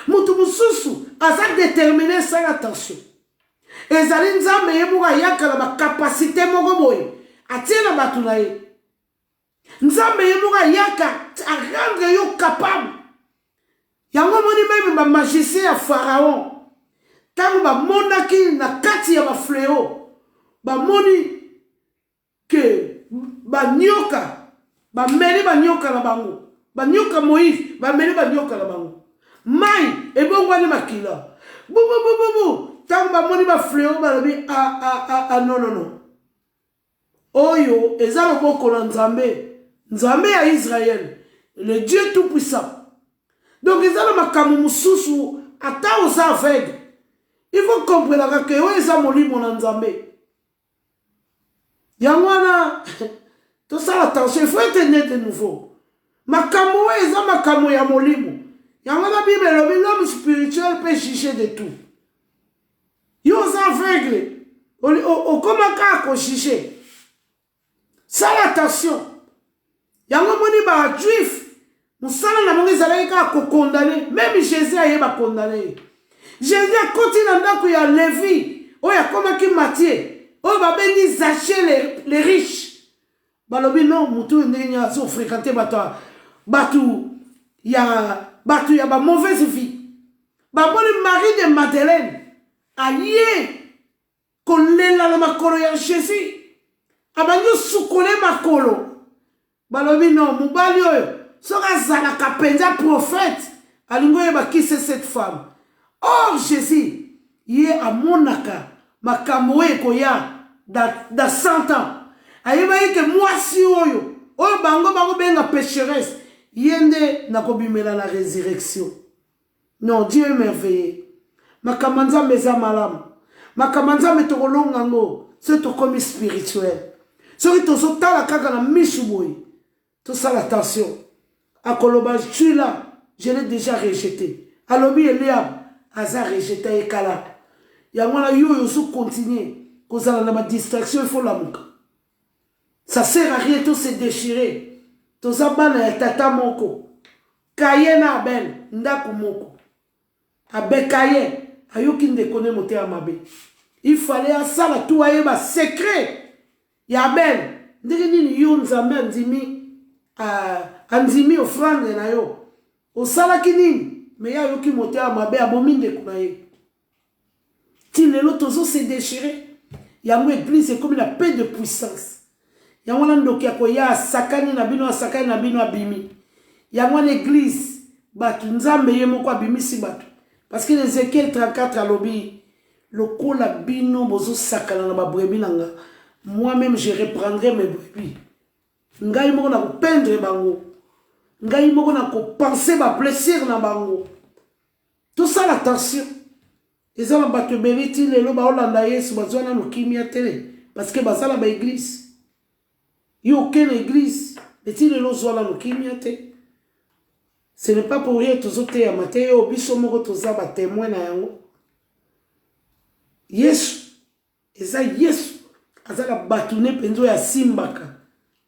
Mutu mosusu aza déterminé sala attention. Ezali nzambe ye moko ayaka na bakapasité moko boye atiela batu na ye. Nzambe ye moko ayaka arendre yo capable. Yango moni même ba magicien ya Pharaon tango bamonaki na kati ya bafleo bamoni ke banyoka bameli banyoka na bango banyoka Moïse bameli banyoka na bango mai ebongwani makila bububububu tango bamoni bafleo balobi non oyo eza loboko na nzambe ya Israël le Dieu tout puissant. Donc eza na makambo mosusu ata oza aveugle il faut comprendre que oyo eza molimo na nzambe. Yango wana tosala attention, il faut être né de nouveau. Makambo oyo eza makambo ya molimo. Yango na Bible elobi l'homme spirituel peut juger de tout. Yo oza aveugle okoma kaka kojuge. Sala attention. Yango moni ba juif musala na bango ezalaki kaka kokondane. Même Jésus ayeba kondane. Jésus akoti na ndako ya Lévi oyo akomaki Matthieu oyo babengi Zachée les riches. Balobi non mutu ndenge azo fréquenter batu ya ba mauvaise vie. Baboni Marie de Madeleine aye kolela na makolo ya Jésus. Abanyo sukole makolo. Balobi non mubali oyo soka zalaka penza prophète alingo yeba qui c'est cette femme. Or Jésus yé amonaka makambo ekoya dans 100 ans. Ayeba yeke mwasi oyo bango benga pécheresse yende nakobimela la résurrection. Non, Dieu est merveilleux. Makamanza meza malam. Makamanza metolonga ngo c'est to comme spirituel. Soki tozotala kaka na mishu boy. Tout ça l'attention. Akoloba tu là, je l'ai déjà rejeté. Alobi Eliab aza rejeté ekala. Yangwana yo sou continuer. Kozala na ma distraction il faut la muka. Ça sert à rien tout se déchirer. Tout ça bana ya tata moko. Kayena Abel ndaku moko. Abe kaye ayoki ndekone mote ya mabe. Il fallait asala tout ayeba secret. Ya Abel ndenge nini yo nzambe andimi offrande na yo. Osalaki nini? Mais ya yoki mote ya mabe abomi ndeko na ye. Ti lelo tozo se déchirer. Yango église c'est comme la paix de puissance. Yango na ndoki ya koya sakani na bino abimi. Yango na église batu nzambe ye moko abimisi batu. Parce que Ézéchiel 34 alobi lokola bino bozo sakana na ba brebis nanga. Moi-même je reprendrai mes brebis. ngai moko na kopendre bango, ngai moko na kopenser ba blessure na bango. Tout ça l'attention. Ils ont battu Beriti, les loba Olanda Yesu, bazwana no kimia tele, parce que bazala ba église. Il n'y a aucune église, mais si les loba no kimia tele. Ce n'est pas pour rien tous autres à matin, au biso moko toza ba témoin na yango. Yesu, eza Yesu, azala batune penzo ya simbaka.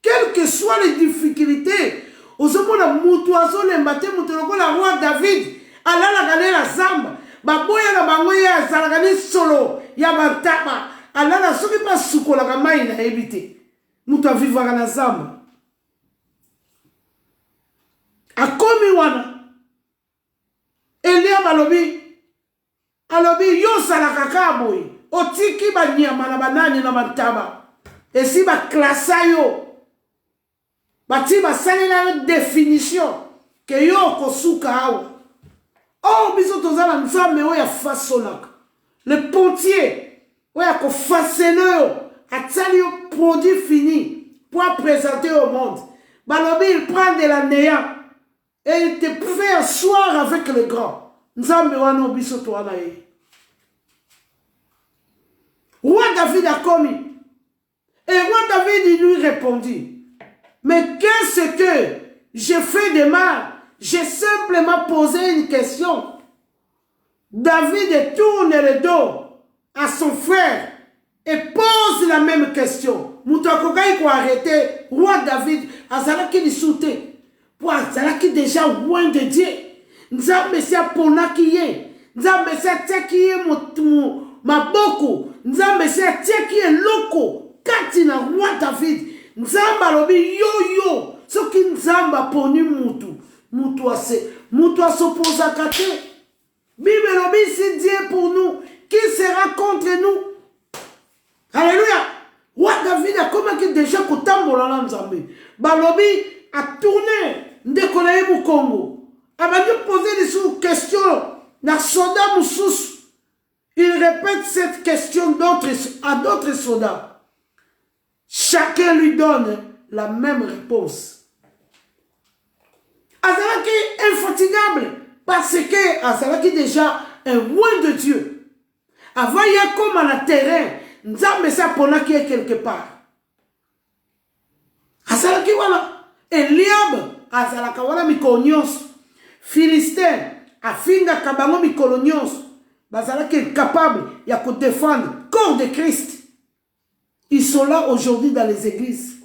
Quelles que soient les difficultés, ozomona mutu azolemba te mutu lokola roi David, alala galela zamba, baboya na bango ya azalaka ni solo ya bantaba, alala soki pa sukola ka mai na ebite. Mutu avivaka na zamba. Akomi wana Elia balobi alobi yo salaka kaboy otiki banyama na banani na bantaba esi ba klasa yo bati basalela définition ke yo kosuka awa oh biso tozala nzambe oya fasonaka le pontier oya kofasene yo atali yo produit fini pour présenter au monde balobi il prend de la néant et il te fait asseoir avec les grands. Nzambe wana obiso to wana ye. Roi David a commis. Et roi David il lui répondit. Mais qu'est-ce que j'ai fait de mal? J'ai simplement posé une question. David tourne le dos à son frère et pose la même question. Moutakokai ko arrêter. Roi David azalaki lisute. Pour azalaki déjà loin de Dieu. Nzambe se aponaki ye. Nzambe se atiaki ye maboko. Nzambe se atiaki ye loko. Kati na roi David. Nzambe alobi yo. Soki nzambe aponi mutu. Mutu asopozaka te. Bible lobi si Dieu est pour nous. Qui sera contre nous? Alléluia. Roi David a commencé déjà kotambola na nzambe. Balobi a tourné. Ndeko na ye Congo. Abandi poser des questions na soda mususu. Il répète cette question à d'autres soldats. Chacun lui donne la même réponse. Azalaki infatigable parce que Azalaki déjà un roi de Dieu. Avant il y a comme à la terrain, Nzambe sa ponaki quelque part. Azalaki voilà. Eliab azalaka wana mikolo nyonso. Philistin afinga kabango mikolo nyonso. Bazalaki capable ya ko défendre le corps de Christ. Ils sont là aujourd'hui dans les églises.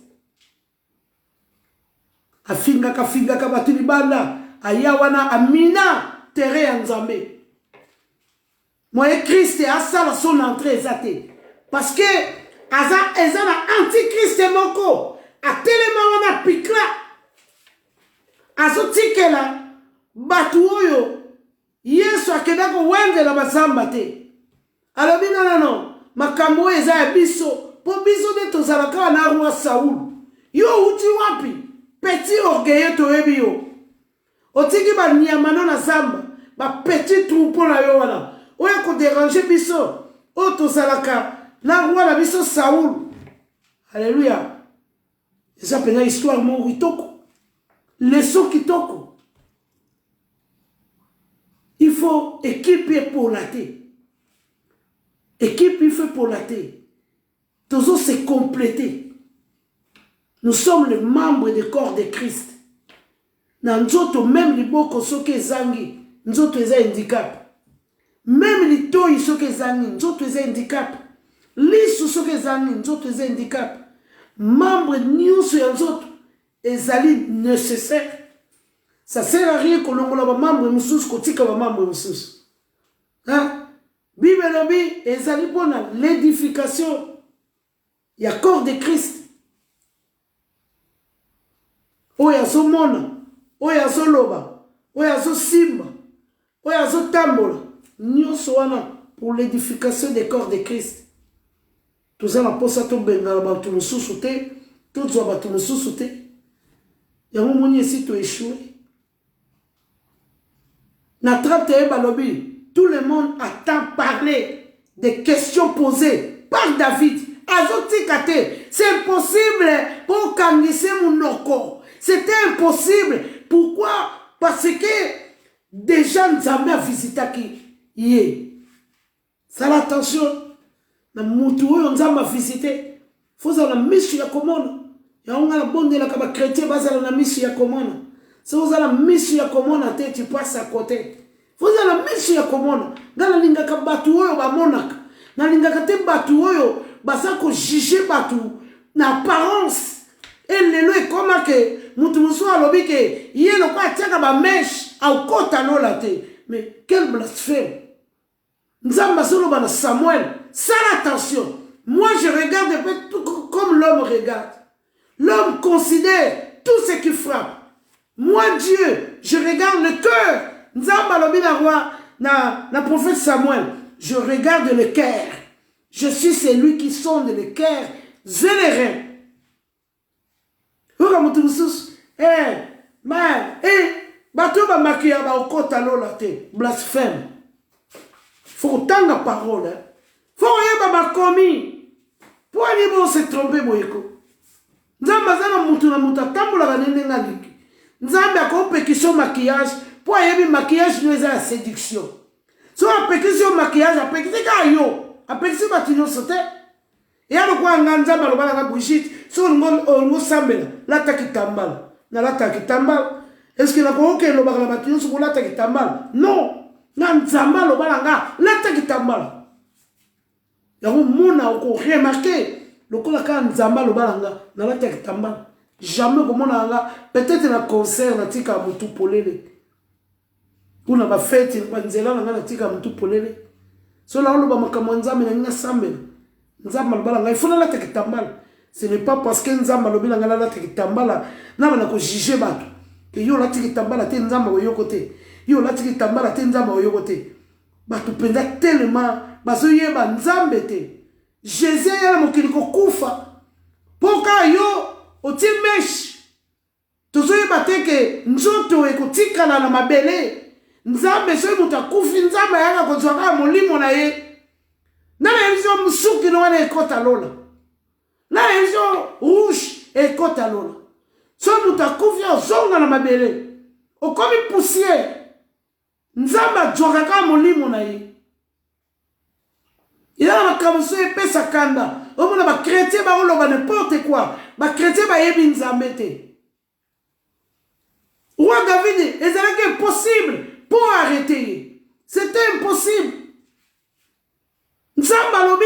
Afinga ka batuli banda aya wana amina terre ya Nzambe. Moi Christ asala son entrée ezate parce que ezana antichrist moko atelema wana pikla azotikela batu oyo Yesu akenda ko wendela bazamba te. Alobi non makambo eza ya biso po biso de tozalaka na roi Saul. Yo uti wapi petit orgueilleux toyebi yo. Otiki ba nyamano na zamba ba petit troupeau na yo wana. Oya ko déranger biso o tozalaka na roi na biso Saul. Alléluia. Eza pena histoire mo kitoko. Leçon kitoko. Il faut équiper pour la terre. Équipe il fait pour la terre. Toujours se compléter. Nous sommes les membres du corps de Christ. Dans nzoto même les boko soke zangi, nzoto eza handicap. Même les toyi soke zangi, nzoto eza handicap. Lisu soke zangi, nzoto eza handicap. Membre nyonso ya nzoto ezali nécessaire. Ça sert à rien que l'on ait un membre moussous, qu'on tique un membre moussous. Hein? Bible lobi, ezali pour l'édification. Il y a corps de Christ. Oya zo mona, oya zo loba, oya zo simba, oya zo tambola. Nyonso wana pour l'édification des corps de Christ. Tout ça, on a to benga batu moussous te, tout ça batu moussous te. Ya moni ici to échoué. Na 31 balobi, tout le monde attend parler des questions posées par David azotika te. C'est impossible pour kangise monoko. C'était impossible. Pourquoi? Parce que déjà Nzambe a visité qui yé. Ça l'attention. Na mutu oyo Nzambe a visité. Faut ça la mission ya komona. Ya on a la bonne de la kaba chrétien bazala na mission ya komona. Si vous avez la mission ya komona te tu passes à côté. Vous avez la mission ya komona. Ngala lingaka batu oyo ba monaka. Na lingaka te batu oyo basa ko juger batu na apparence. Et lelo e koma ke mutu musu alobi ke yelo kwa tiaka ba mesh au kota no la te. Mais quel blasphème. Nzamba solo bana Samuel, ça attention. Moi je regarde tout comme l'homme regarde. L'homme considère tout ce qui frappe. Moi Dieu, je regarde le cœur. Nzamba lobi na roi na prophète Samuel, je regarde le cœur. Je suis celui qui sonde le cœur et les reins. Bato ba makia ba okota lola te blasphème. Faut tanga parole. Faut yeba ba komi. Pour ni bon se tromper boyeko. Nzamba zana mutu na muta tambola ba nene ngaliki. Nzamba ko pekisho maquillage. Pour yebi maquillage nous a séduction. So pekisho maquillage apekise ka yo. Apekise ba tinyo sote. Et alors quoi nganzamba lo bala ka Brigitte. So ngo sambela la takitambala. Na la takitambala. Est-ce que la coque est le barabatino sur la tête mal? Non, Nanzamba le balanga, la tête mal. Il y a un monde à remarqué. Le colaka Nzamba le balanga, na la tête mal. Jamais comme on a peut-être un concert, na tika mutu polele. On a pas fait, on a nzela na tika mutu polele. Cela on le bamakamonza mais na sambe. Nzamba le balanga, il faut la tête mal. Ce n'est pas parce que Nzamba le balanga la tête mal, na na ko juger bato. Et yo la tiki tambala te nzamba wa yokote. Yo la tiki tambala te nzamba wa yokote. Ba tu penda tellement bazo yeba nzambe te. Jésus ya mokili ko kufa. Poka yo oti mesh. Tozo yeba te ke nzoto e kotikala na mabele. Nzambe so muta kufi nzamba yanga ko zwaka molimo na ye. Na yezo musuki no wana ekota lola. Na yezo rouge ekota lola. So mutakufia zonga na mabele. Okomi poussière. Nzamba djokaka molimo na ye. Il a la kamuso epesa kanda. Omona ba chrétien ba oloba n'importe quoi. Ba chrétien ba yebi nzambe te. Roi David, c'est impossible pour arrêter. C'était impossible. Nzamba lobi,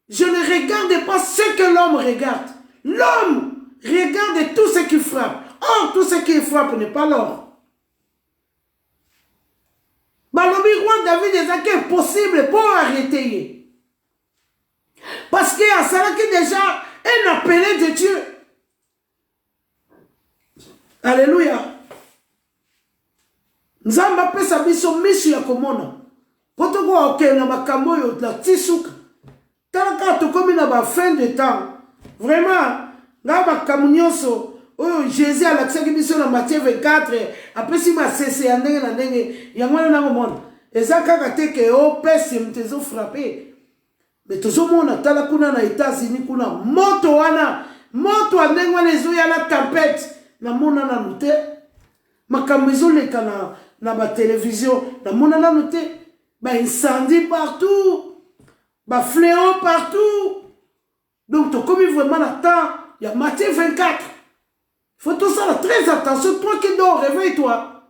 je ne regarde pas ce que l'homme regarde. L'homme regarde tout ce qui frappe. Or, tout ce qui frappe n'est pas l'or. Balobi roi David est impossible pour arrêter. Parce qu'il y a ça qui est déjà un appelé de Dieu. Alléluia. Nzamba pesa biso misu ya komona. Poto kwa okena makambo yo la tisuka. Talaka tokomi na ba fin de temps. Vraiment. Ngaba kamunyoso oyo Jésus a l'accès biso na Matthieu 24 après si ma cessé andenge na ndenge yangwana na ngomona ezaka kateke o pesi mtezo frapper mais tozo mona tala kuna na États-Unis kuna moto wana moto andenge wana ezo ya la tempête na mona na nute makambo ezo leka na ba télévision na mona na nute ba incendie partout ba fléau partout donc to comme vraiment na temps. Il y a Matthieu 24. Il faut tout ça, très attention. Toi qui dors, réveille-toi.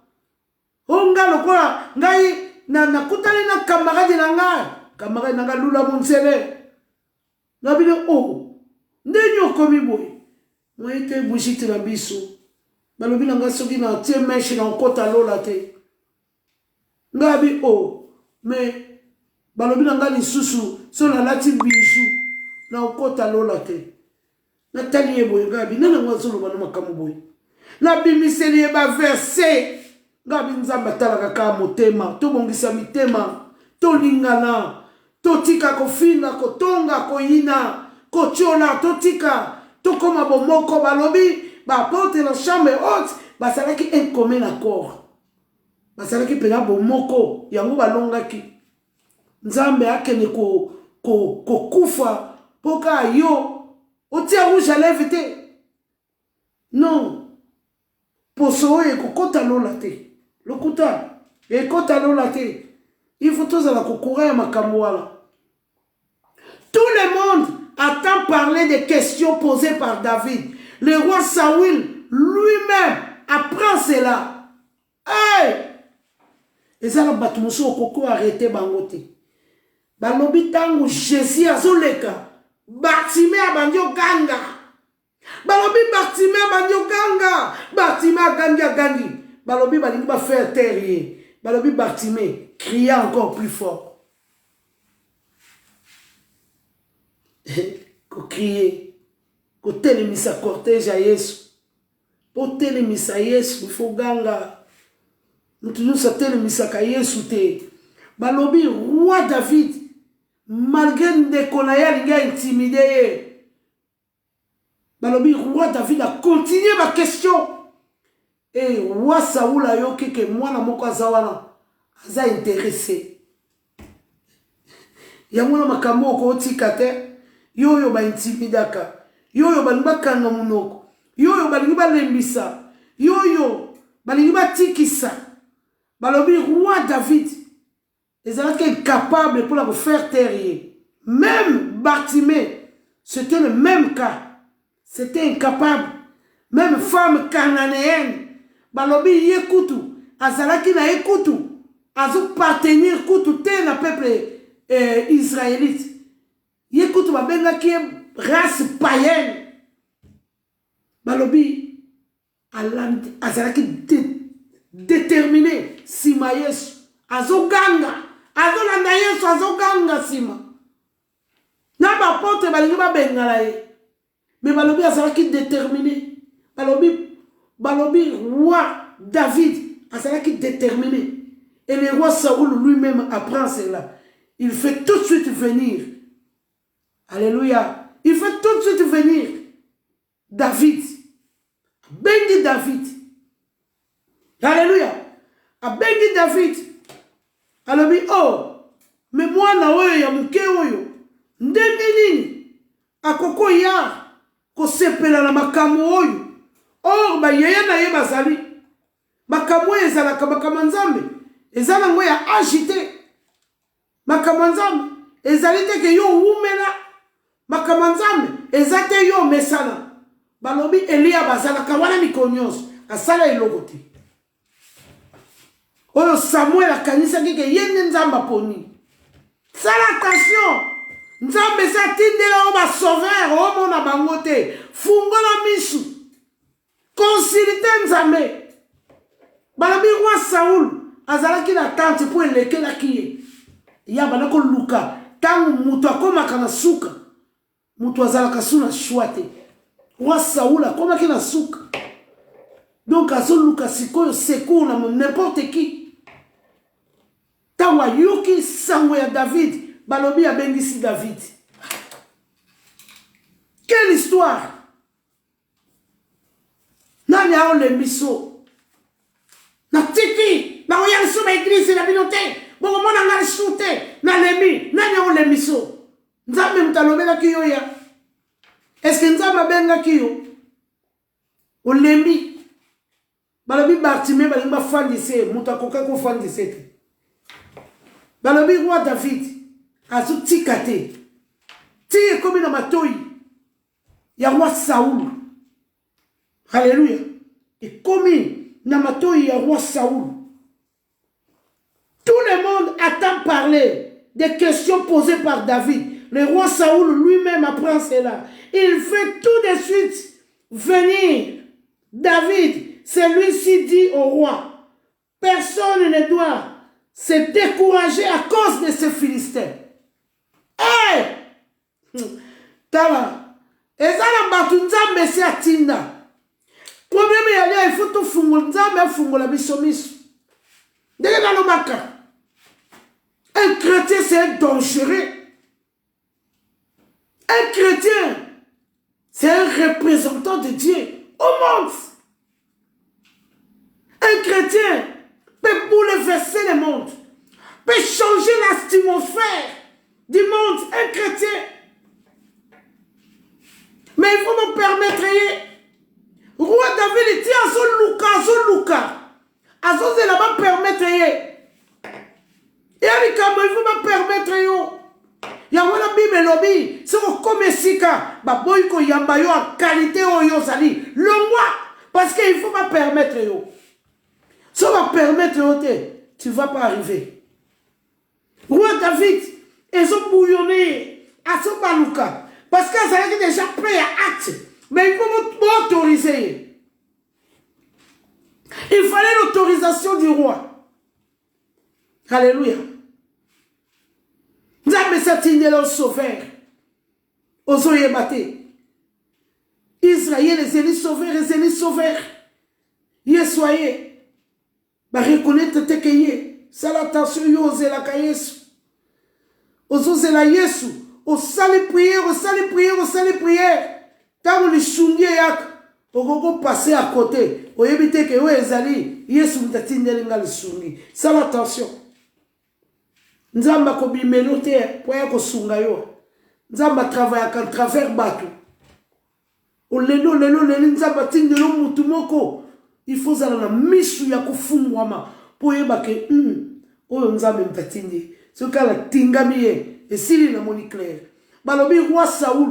Onga le quoi? Ngai, na kutali na camarade na ngai. Camarade na ngai lula monsele. Na bile oh. Ndenyo komi boy. Moi ete bouchite na biso. Balobi na ngai soki na tie meche na okota lola te. Ngabi oh. Mais balobi na ngai lisusu so na lati bijou na okota lola te. Nathalie boy gabi nana ngwazolo bana makamu boy na bimiseli ba verset gabi nzamba talaka ka motema to bongisa mitema to lingana to tika ko finga ko tonga ko yina ko chola to tika to koma bomoko balobi ba porte la chambre haute ba salaki un commun accord ba salaki pena bomoko yango balongaki nzambe akene ko kufa Poka yo, o tia rouge à lèvres te. Non. Poso e kokota lola te. Lokuta. E kota lola te. Il faut tous la courir à Makamouala. Tout le monde attend parler des questions posées par David. Le roi Saoul lui-même apprend cela. Hey! Et ça, le batumuso au coco arrêté bangote. Balobi tango Jésus azoleka. Bartimée abandio ganga. Balobi Bartimée abandio ganga. Bartimée ganga gangi. Balobi balingi ba faire terre. Balobi Bartimée cria encore plus fort. Ko crier. Ko telemisa cortège à Yesu. Po telemisa Yesu il faut ganga. Nous toujours sa telemisa ka Yesu te. Balobi roi David malgré Nekonaya il a intimidé. Balobi roi David a continué ma question. Et roi Saoul a yo que moi na moko azawana aza intéressé. Yamuna makambo ko tikate yo ba intimidaka. Yo balinga kanga munoko. Yo balinga balembisa. Yo balinga tikisa. Balobi roi David ils étaient capables pour la faire taire. Même Bartimée, c'était le même cas. C'était incapable. Même femme cananéenne. Balobi yekutu. Azalaki na yekutu. Azu partenir kutu te na peuple israélite. Yekutu babenga ki race païenne. Balobi azalaki déterminé sima Yesu. Azoganga. Azolanda Yesu azoganga sima. Na ba porte balingi ba bengala ye. Mais balobi azalaki déterminé. Balobi roi David azalaki déterminé. Et le roi Saoul lui-même apprend cela. Il fait tout de suite venir. Alléluia. Il fait tout de suite venir David. Bengi David. Alléluia. A bengi David. Alobi oh. Mais moi na oyo ya muke oyo. Ndenge nini akoko ya ko sepela na makambo oyo. Or ba yeye na ye bazali. Makambo ezalaka makambo nzambe. Ezala ngo ya agité. Makambo nzambe ezali te ke yo umela. Makambo nzambe ezate yo mesana. Balobi Elia bazalaka wana mikonyos. Asala eloko te. Oyo Samuel akanisa kike yende nzamba poni. Sala attention. Nzambe sa tindela o ba sauveur o mona bangote. Fungola misu. Consulter nzambe. Balobi roi Saoul azalaki na tante po elekela kiye. Ya banako luka tangu mutu akomaka na suka. Mutu azalaka suna shwate. Roi Saoul akomaki na suka. Donc azoluka sikoyo secours na n'importe qui. Tawa yuki sango ya David, balobi abengisi David. Quelle histoire! Nani a le miso? Na tiki, na oya sou ba église na binote, bongo mona ngari soute, na lemi, nani a le miso? Nzambe mtalobela kiyo ya. Est-ce que nzambe benga kiyo? O lemi. Balobi Bartimée balinga fandise, mutakoka ko fandise te. Balobi roi David azu tikate. Tie komi na matoi ya roi Saoul. Alléluia. Et komi na matoi ya roi Saoul. Tout le monde attend parler des questions posées par David. Le roi Saoul lui-même apprend cela. Il fait tout de suite venir David. Celui-ci dit au roi, personne ne doit se décourager à cause de ces Philistins. Hey! Tala. Ezala batu nzambe si atinda. Problème ya il faut tout fungo nzambe fungo la bisomiso. Dès dans le baka. Un chrétien c'est dangereux. Un chrétien c'est un représentant de Dieu au monde. Un chrétien peut bouleverser le monde, peut changer l'atmosphère du monde. Un chrétien, Bible lobby, c'est comme Sika, baboy ko yamba yo en qualité oyo sali. Longwa, parce qu'il faut pas permettre yo. Si on va permettre yo, tu ne vas pas arriver. Roi David, ils ont bouillonné à son balouka. Parce que ça est déjà prêt à acte. Mais il faut autoriser. Il fallait l'autorisation du roi. Alléluia. Nous avons s'atteindre le sauveur. Aux oyébatés. Israël, les élis sauveurs, les élis sauveurs. Yé soyez. Bah reconnaître te que yé. Ça l'attention yo zela ka Yesu. Ozo zela Yesu. Au sali prière, au sali prière, au sali prière. Tant on les chungie yak. Ogogo passer à côté. O yebite que yo ezali. Yesu mtatinde linga le chungi. Ça l'attention. Nzamba ko bimelote po ya ko sunga yo. Nzamba travaille à travers bateau. O lelo nzamba tinde lo mutu moko. Il faut zala na misu ya kufungwama po yeba ke oyo nzambe mpatindi sokala tingami ye esili na moni clair balobi roi Saoul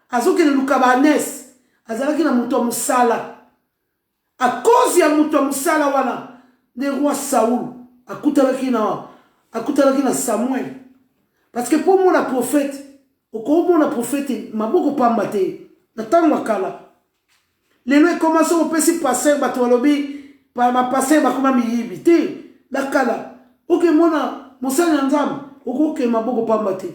azoke le lukabanes azalaki na mutu musala a cause ya mutu musala wana ne roi Saoul akutalaki na Samuel parce que pour mon prophète okomona prophète maboko pambate na tango kala lelo commence au pesi passer batolobi pa ma passer ba koma miyibiti lakala oke mona musala nzam okoke maboko pambate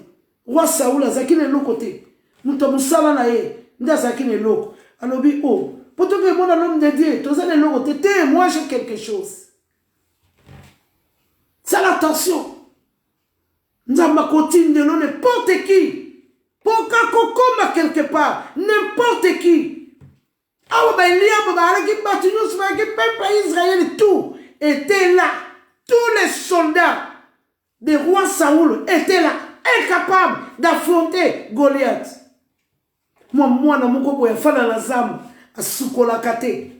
roi Saoul azaki ne lokote muto musala na ye nda azaki ne loko alobi oh potoke mona l'homme de Dieu toza ne lokote te moi j'ai quelque chose ça l'attention nzamba continue de n'importe qui pour kakokoma quelque part n'importe qui. Israël, tout était là. Tous les soldats des rois Saoul étaient là, incapables d'affronter Goliath. Moi, na moko boy, fana la zam, a sukola kate.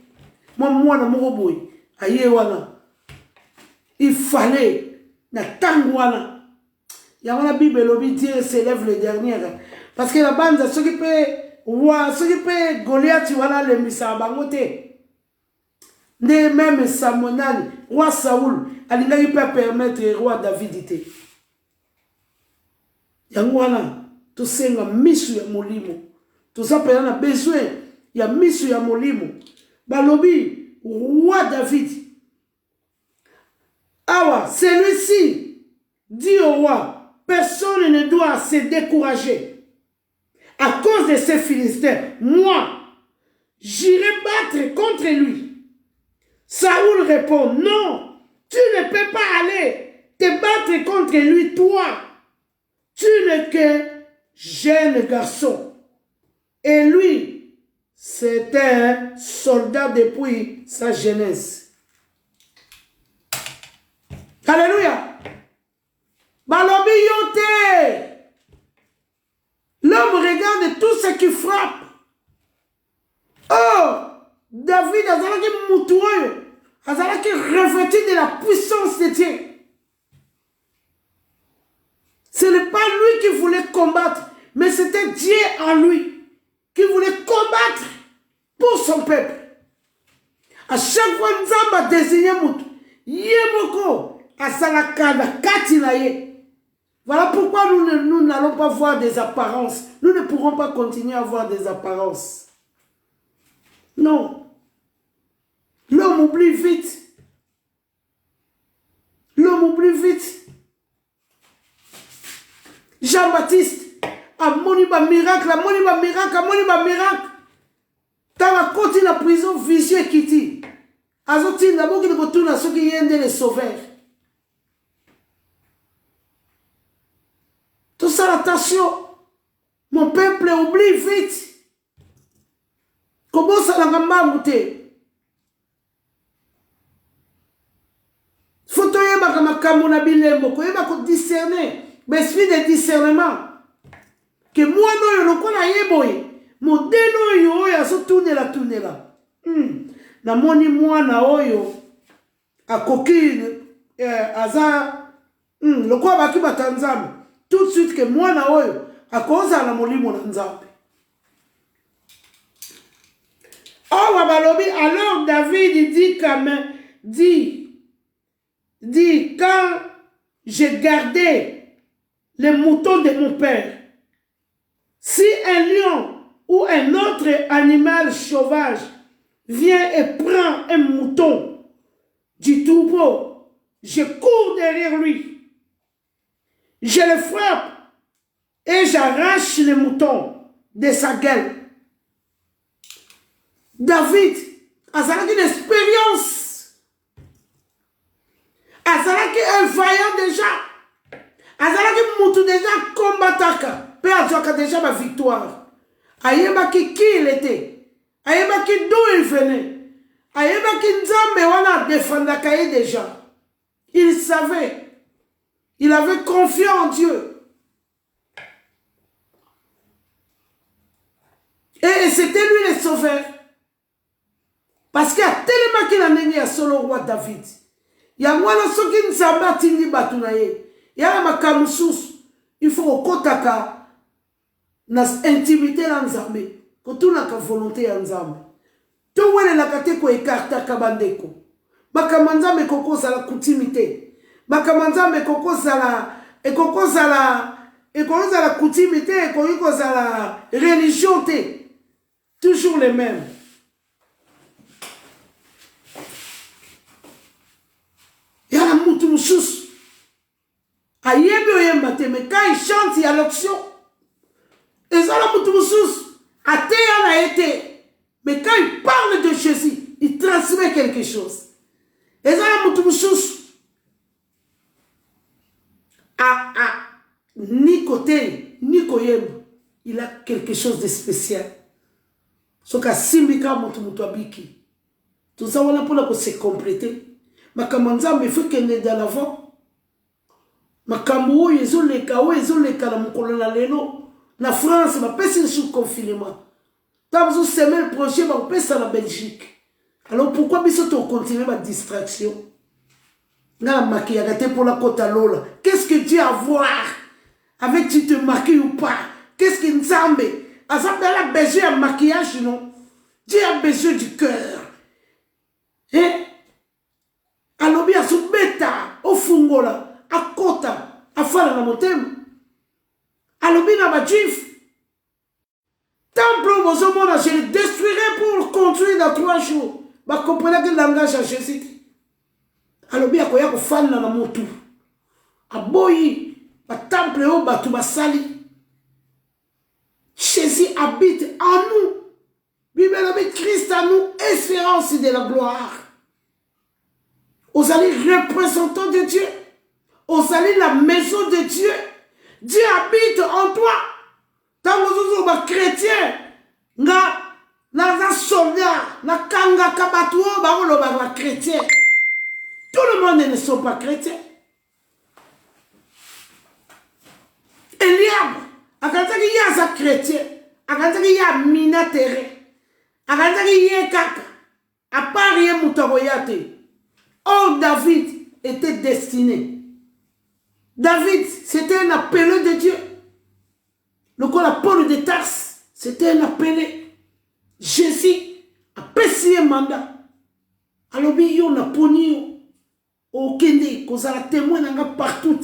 Moi, na moko boy, a yewana. Il fallait, na tangwana. Yawala Bible, l'obi Dieu s'élève le dernier. Parce que la bande, ceux qui peut roi, ce qui peut Goliath, voilà le misabangote. Ne même Samonal, roi Saoul, il n'a pas permettre le roi David d'être. Yangwana, tout ça nga misu ya molimo. Tout ça peut a besoin, ya misu ya molimo. Balobi, roi David. Awa, celui-ci dit au roi, personne ne doit se décourager. À cause de ces Philistins, moi, j'irai battre contre lui. Saoul répond, non, tu ne peux pas aller te battre contre lui, toi. Tu n'es que jeune garçon. Et lui, c'était un soldat depuis sa jeunesse. Alléluia. Balobi yote. L'homme regarde tout ce qui frappe. Oh, David azalaki mutuoyo, azalaki revêtu de la puissance de Dieu. Ce n'est pas lui qui voulait combattre, mais c'était Dieu en lui qui voulait combattre pour son peuple. À chaque fois Nzamba désigné mutu, yemoko asalaka na kati na ye. Voilà pourquoi nous n'allons pas voir des apparences. Nous ne pourrons pas continuer à voir des apparences. Non. L'homme oublie vite. L'homme oublie vite. Jean-Baptiste a moni ba miracle, a moni ba miracle, a moni ba miracle. Tant à côté la prison, vicieux kiti. Azoti d'abord qu'il retourne à ceux qui viennent les sauveurs. Tout ça, attention. Mon peuple oublie vite. Comment ça l'a mamouté? Faut que tu discerner. Mais esprit de discernement. Que moi, non, je ne sais pas. Mon déno, il y tourner là. Na moni moi, na oyo. A coquine. Aza. Le quoi va qui va t'ensemble. Tout de suite que moi na oyo akoza na molimo na nzambe. Oh wabalobi, alors David dit quand j'ai gardé les moutons de mon père, si un lion ou un autre animal sauvage vient et prend un mouton du troupeau, je cours derrière lui, je le frappe et j'arrache le mouton de sa gueule. David a une expérience, a un vaillant déjà, a un mouton déjà combattant. Peu a déjà ma victoire. Ayeba qui il était. Ayeba qui d'où il venait. Ayeba qui nzambe wana défendaka déjà. Il savait. Il avait confiance en Dieu. Et c'était lui le sauveur. Parce qu'il y a tellement qu'il a néné à solo roi David. Il y a moi ce qui nzambe atindi batunaye. Il y a ma kamusus. Il faut kotaka. Na intimité na nzambe ko tuna ka volonté ya nzambe to wele la kate ko ekarta kabandeko bakamanzambe koko sala kutimité bakamanzambe koko sala kutimité ko sala religion te toujours les mêmes. Ya mutu mususu ayebe oyemba te mais quand il chante il y a l'option. Et ça, la moutoussous, a été. Mais quand il parle de Jésus, il transmet quelque chose. Et ça, la moutoussous, ni côté, ni koyem, il a quelque chose de spécial. Ce qu'a simbika moutouabiki. Tout ça, on a pour se compléter. Ma kamanza me fait qu'elle est dans l'avant. Ma kambo, ils ont les kawa, ils ont les kalamukolo la leno. La France, ma personne sous confinement. Tant que vous semez le projet, ma personne la Belgique. Alors pourquoi vous continuez ma distraction? Nga maquillage pour la côte à l'eau. Qu'est-ce que Dieu a à voir avec tu te maquilles ou pas? Qu'est-ce qu'il nous a mis? A besoin de maquillage, non? Dieu a besoin du cœur. Hein? Alors bien, sous bêta, au fungola, à kota, à faire la montée. Alobina ma juif. Temple je le détruirai pour le construire dans 3 jours. Bah comprenez que langage à Jésus. Alobia koya ko fan na motu. Aboyi ba temple o ba tu basali. Jésus habite en nous. Bible habite Christ en nous, espérance de la gloire. Vous allez représentants de Dieu. Vous allez la maison de Dieu. Dieu habite en toi. Tant que vous êtes chrétien, na soldat, na kanga kabatuo, ba chrétien. Tout le monde ne sont pas chrétiens. Eliab, akataki ya za chrétien, akataki ya minatere, akataki ya kaka, à part rien mutaboyate. Or David était destiné. David, c'était un appelé de Dieu. Le col Paul de Tarse, c'était un appelé. Jésus a passé un mandat. Alors, il y a un pognon. Au Kende, qu'on a témoin partout.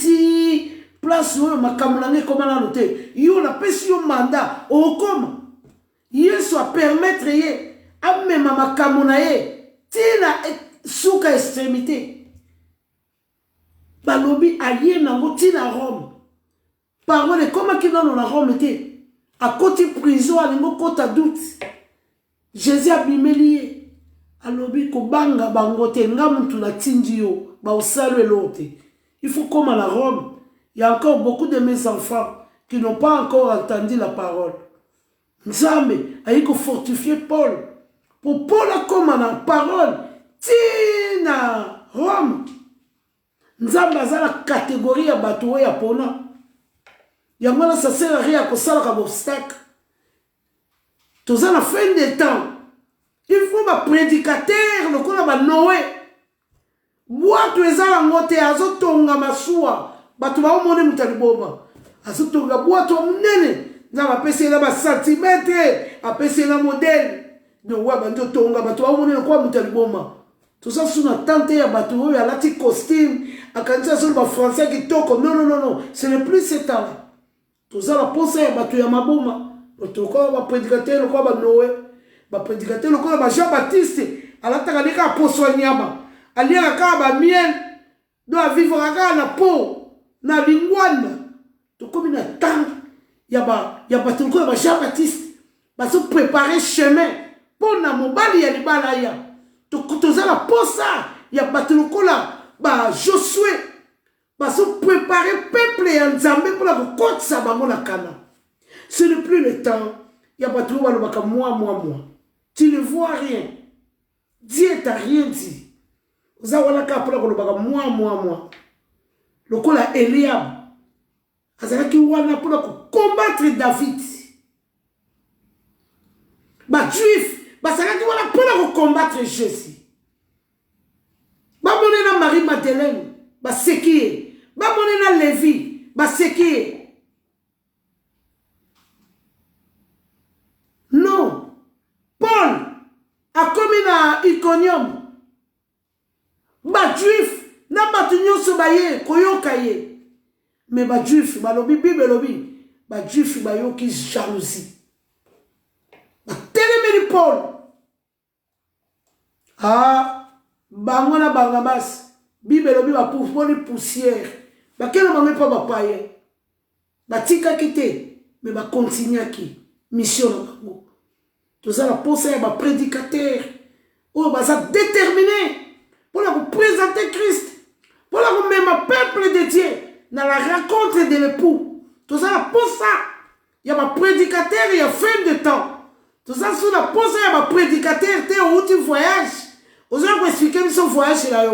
Place où ma camouflage comme on a noté. Il y a un mandat. Au comme. Il soit permettre à même ma camouflage. Tina souka extrémité. Balobi allié nango tina Rome. Parole comment qui dans la Rome était à côté prison à l'ingo côté doute. Jésus a bimelié. Alobi ko banga bangote ngam tu la tindio ba osalo l'autre. Il faut comme à la Rome. Il y a encore beaucoup de mes enfants qui n'ont pas encore entendu la parole. Nzambe a eu que fortifier Paul. Pour Paul a comme la parole. Tina Rome. Nzambe a la catégorie à bateau ya pona. Yamana ça sert à rien pour ça comme obstacle. Tout ça la fin des temps. Il faut un prédicateur, le qu'on a Noé. Bois tu es à la montée à zotonga masua. Batu ba omone mutaliboba. azotonga boîte monene nzambe apesi na ba centimètre apesi na modèle donc wa bando tonga bato ba monene kwa muta liboma tout ça sous la tente ya bato oyo alati costume akanisa sur ba français kitoko non ce n'est plus ce temps tout ça la posa ya bato ya maboma bato ko ba prédicateur ko ba Noé ba prédicateur ko ba Jean Baptiste alataka lika poso nyama aliaka ka ba miel do vivre ka na po na lingwana to comme na temps ya bato ko ba Jean Baptiste ba se préparer chemin pour na mobali ya libala ya to kotoza la posa ya bato ko la ba Josué ba se préparer peuple ya Nzambe pour la kokotsa bango na Kana. Ce n'est plus le temps ya bato ba lo baka moi tu ne vois rien. Dieu t'a rien dit. Vous avez la pour le moi. Le col a Eliab. Azalaki wana pour combattre David. Ba juif, ba salaki wana pour combattre Jésus. Ba monena Marie Madeleine, ba seki. Ba monena Lévi, ba seki. Non. Paul a commis na Iconium. Ba juif na batu nyonso baye koyoka ye. Mais ba juif ba lobi Bible lobi ba juif ba yoki jalousie. Ba telemeli Paul. Ah bango na Barnabas Bible lobi ba pour poussière. Ba kelo bango pa ba paye. Ba tika kite mais ba continuer ki mission na bango. Tout ça la pensée à ma prédicateur. Oh, bah ça déterminé pour la présenter Christ. Pour la même peuple de Dieu dans la rencontre de l'époux. Tout ça la pensée. Il y a ma prédicateur et il y a fin de temps. Tout ça sous la pensée à ma prédicateur. T'es où tu voyages. Vous avez expliqué son voyage là.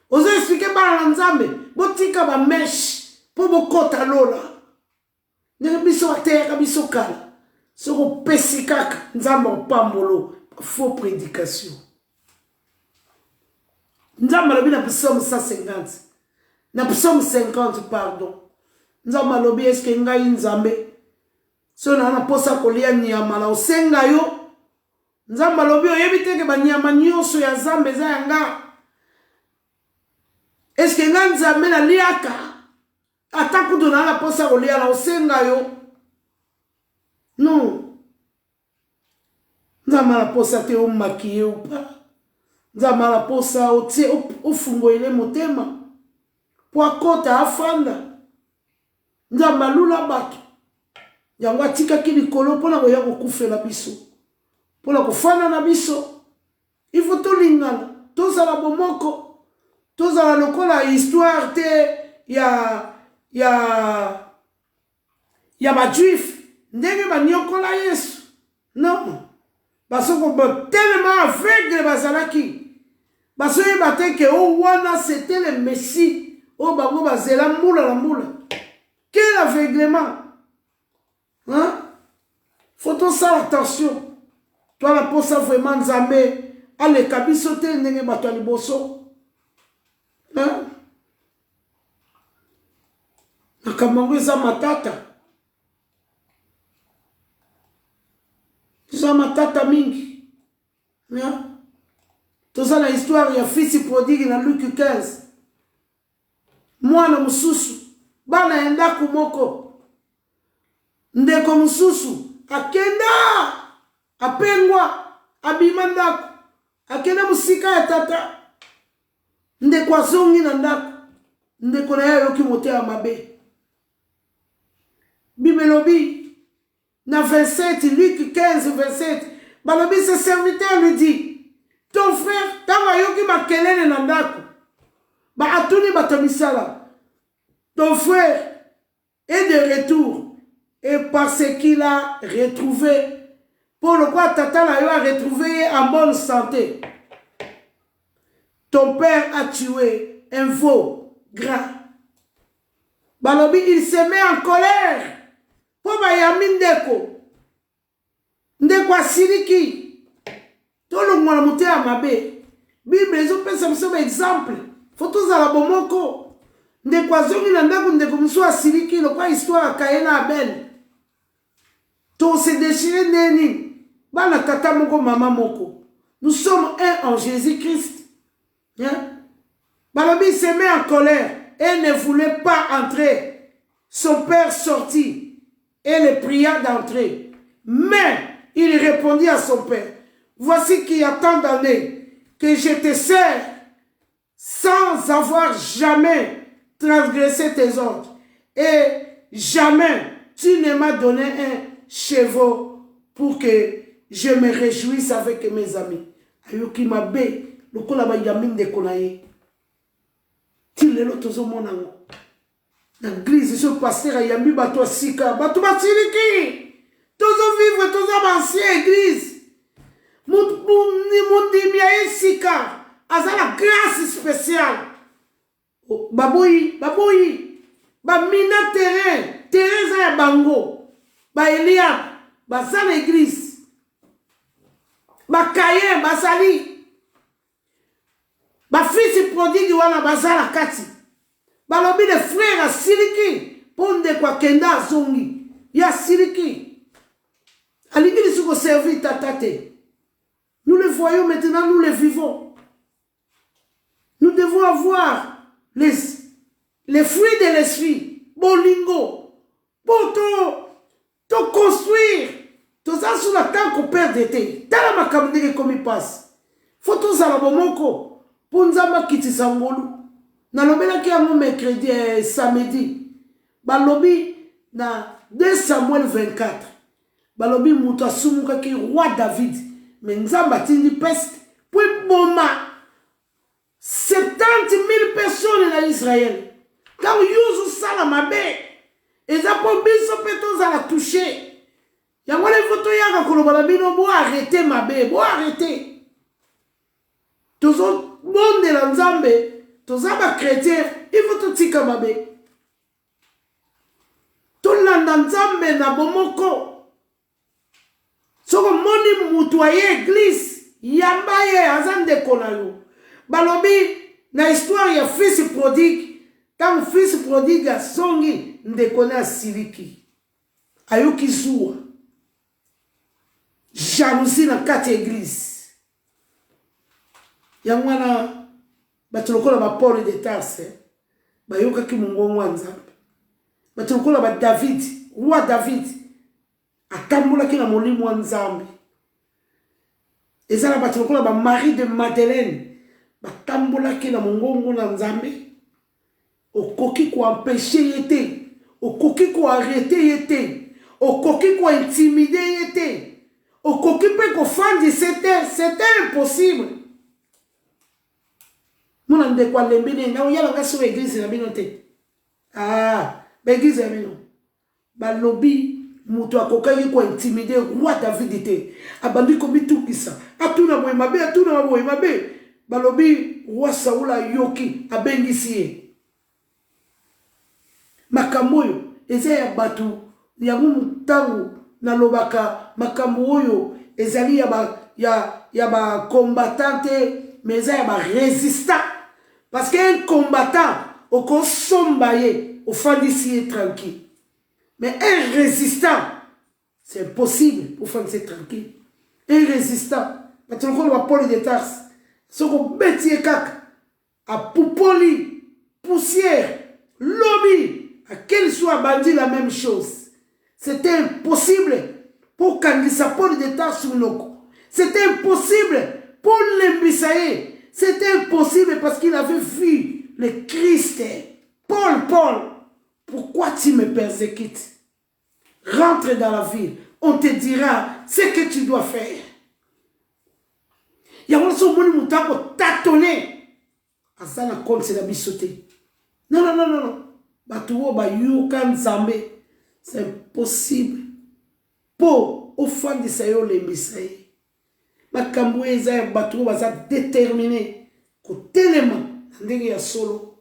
Vous avez expliqué par l'ensemble. Botika ba mèche pour mon côte à l'eau là. N'est pas terre, biso kala. Soko pesikaka nzamba pambolo faux prédication. Nzamba lobi na psaume 150. Na psaume 50 pardon. Nzamba lobi est-ce que ngai nzambe. So na posa kolia nyama la osenga yo. Nzamba lobi oyebite ke ba nyama nyonso ya Nzambe za yanga. Est-ce que ngai nzambe na liaka. Ataku dona la posa kolia la osenga yo. Non. Nzama la posa te o maquiller ou pas. Nzama la posa o te o fungo ile motema. Po akota afanda. Nzama lula bato. Yango atika kili kolo pona ko ya ko kufela biso. Pona ko fana na biso. Il faut to lingana. To za la bomoko. To za la lokola histoire te ya ba juif. Ndenge ba nyokola Yesu. Non. Parce que tellement aveugle bazalaki. Parce que batté que wana c'était le Messie. Oh bango bazela moula la moula. Quel aveuglement. Hein? Faut tout ça attention. Toi la posa vraiment Nzambe ale kabiso te ndenge bato ya liboso. Hein? Nakamango eza matata. Eza matata mingi. Yeah. Tout ça la histoire ya fils prodigue na Luc 15. Mwana mususu bana enda kumoko. Ndeko mususu akenda apengwa abima ndako. Akenda musika ya tata. Ndeko azongi na ndako. Ndeko na yayo kimote ya mabe. Bibelobi na 27, Luc 15, 27, balobi ce serviteur lui dit, ton frère, tava yoki makelele na ndako, ba atuni batamisala, ton frère est de retour, et parce qu'il a retrouvé, pour le quoi tata la yo a retrouvé en bonne santé, ton père a tué un veau gras. Balobi, il se met en colère. Po ba yami ndeko. Ndeko asiriki. Tolo mwana mutea mabe. Bible ezo pesa msoba exemple. Foto za la bomoko. ndeko azongi na ndako ndeko mosusu asiliki lokwa histoire ya Kain na Abel to se déchirer neni bana tata moko mama moko. Nous sommes un en Jésus-Christ. Hein? Balobi se met en colère et ne voulait pas entrer. Son père sortit et le pria d'entrer. Mais il répondit à son père, voici qu'il y a tant d'années que je te sers sans avoir jamais transgressé tes ordres. Et jamais tu ne m'as donné un chevaux pour que je me réjouisse avec mes amis. Ayoki mabe, lokola ba yamin de konaye. Ti lelo tozo monango. Na église ce pasteur a yambi bato sika, bato basiliki. Tozo vivre tozo ancien église. Mundi miaye sika, azala grâce spéciale. Baboyi, ba mina terrain za bango. Ba Eliab, ba zala église. Ba Kaye, ba Sali. Ba fils prodigue wana ba zala kati. Ba lobi de frère a siliki. Ponde kwa kenda zongi. Ya siliki. Alingi li suko servi tatate. Nous le voyons maintenant, nous le vivons. Nous devons avoir les fruits de l'esprit. Bolingo. Pour te construire. Tout ça sur la table qu'on perd d'été. Dans la macabine comme il passe. Faut tout ça la bomoko. Pour nous avoir quitté Sangolu. Dans le moment qui a mon mercredi samedi. Balobi na 2 Samuel 24. Balobi Mouta Sumuka qui roi David. Mais nous avons bâti une peste. Puis Boma. 70 000 personnes en Israël. Quand on use ça la mabe. Et ça pour biso pétos à la toucher. Il y a des photos qui ont été arrêtées, ma bébé, bon arrêter. Tous les monde de la Nzambe, tous les chrétiens, il faut tout tika ma bébé. Tout le Nzambe na bomoko. Soko moni mutuaye église, yambaye azan de konayo. Balobi na histoire ya fils prodigue, quand fils prodigue a songi ndekona a siliki. Ayuki zuwa. Jalousie na kati église. Yangwana batulokola ba Paul de Tarse. Ba yoka ki mungongo nzambe. Batulokola ba David, roi David. Atambula ki na molimo nzambe. Ezala batulokola ba Marie de Madeleine. Batambula ki na mungongo na nzambe. Okoki ko empêcher yete. Okoki ko arrêter yete. Okoki ko intimider yete. Occupé qu'on fasse c'était impossible. Mon ande kwa lembene na yala nga so église na binote. Ah, l'église na bino. Ba lobby muto akokai ko intimider roi David était. Abandi ko bitukisa. Atuna moy mabe, atuna moy mabe. Ba lobby roi Saoula yoki abengisi. Makamoyo eza ya batu ya mutangu na lobaka makambo oyo ezali ya ba combattante mais ya ba résistant parce qu'un combattant au consombaye au fandisi tranquille mais un résistant c'est impossible pour faire tranquille un résistant parce que le Paul de Tarse soko betie kaka a poupoli poussière lobby à quel soit bandit la même chose. C'était impossible pour Kandisa Paul de Tarse. C'était impossible pour l'Embisaïe. C'était impossible parce qu'il avait vu le Christ. Paul, pourquoi tu me persécutes? Rentre dans la ville. On te dira ce que tu dois faire. Il y a un seul monde qui a tâtonné. À ça, la compte, c'est la bisoté. Non. Batuo ba yukan zambe. C'est impossible. Pour au fond de ça, les messages. Ma camboueza et bateau va déterminer que tellement ndenge solo.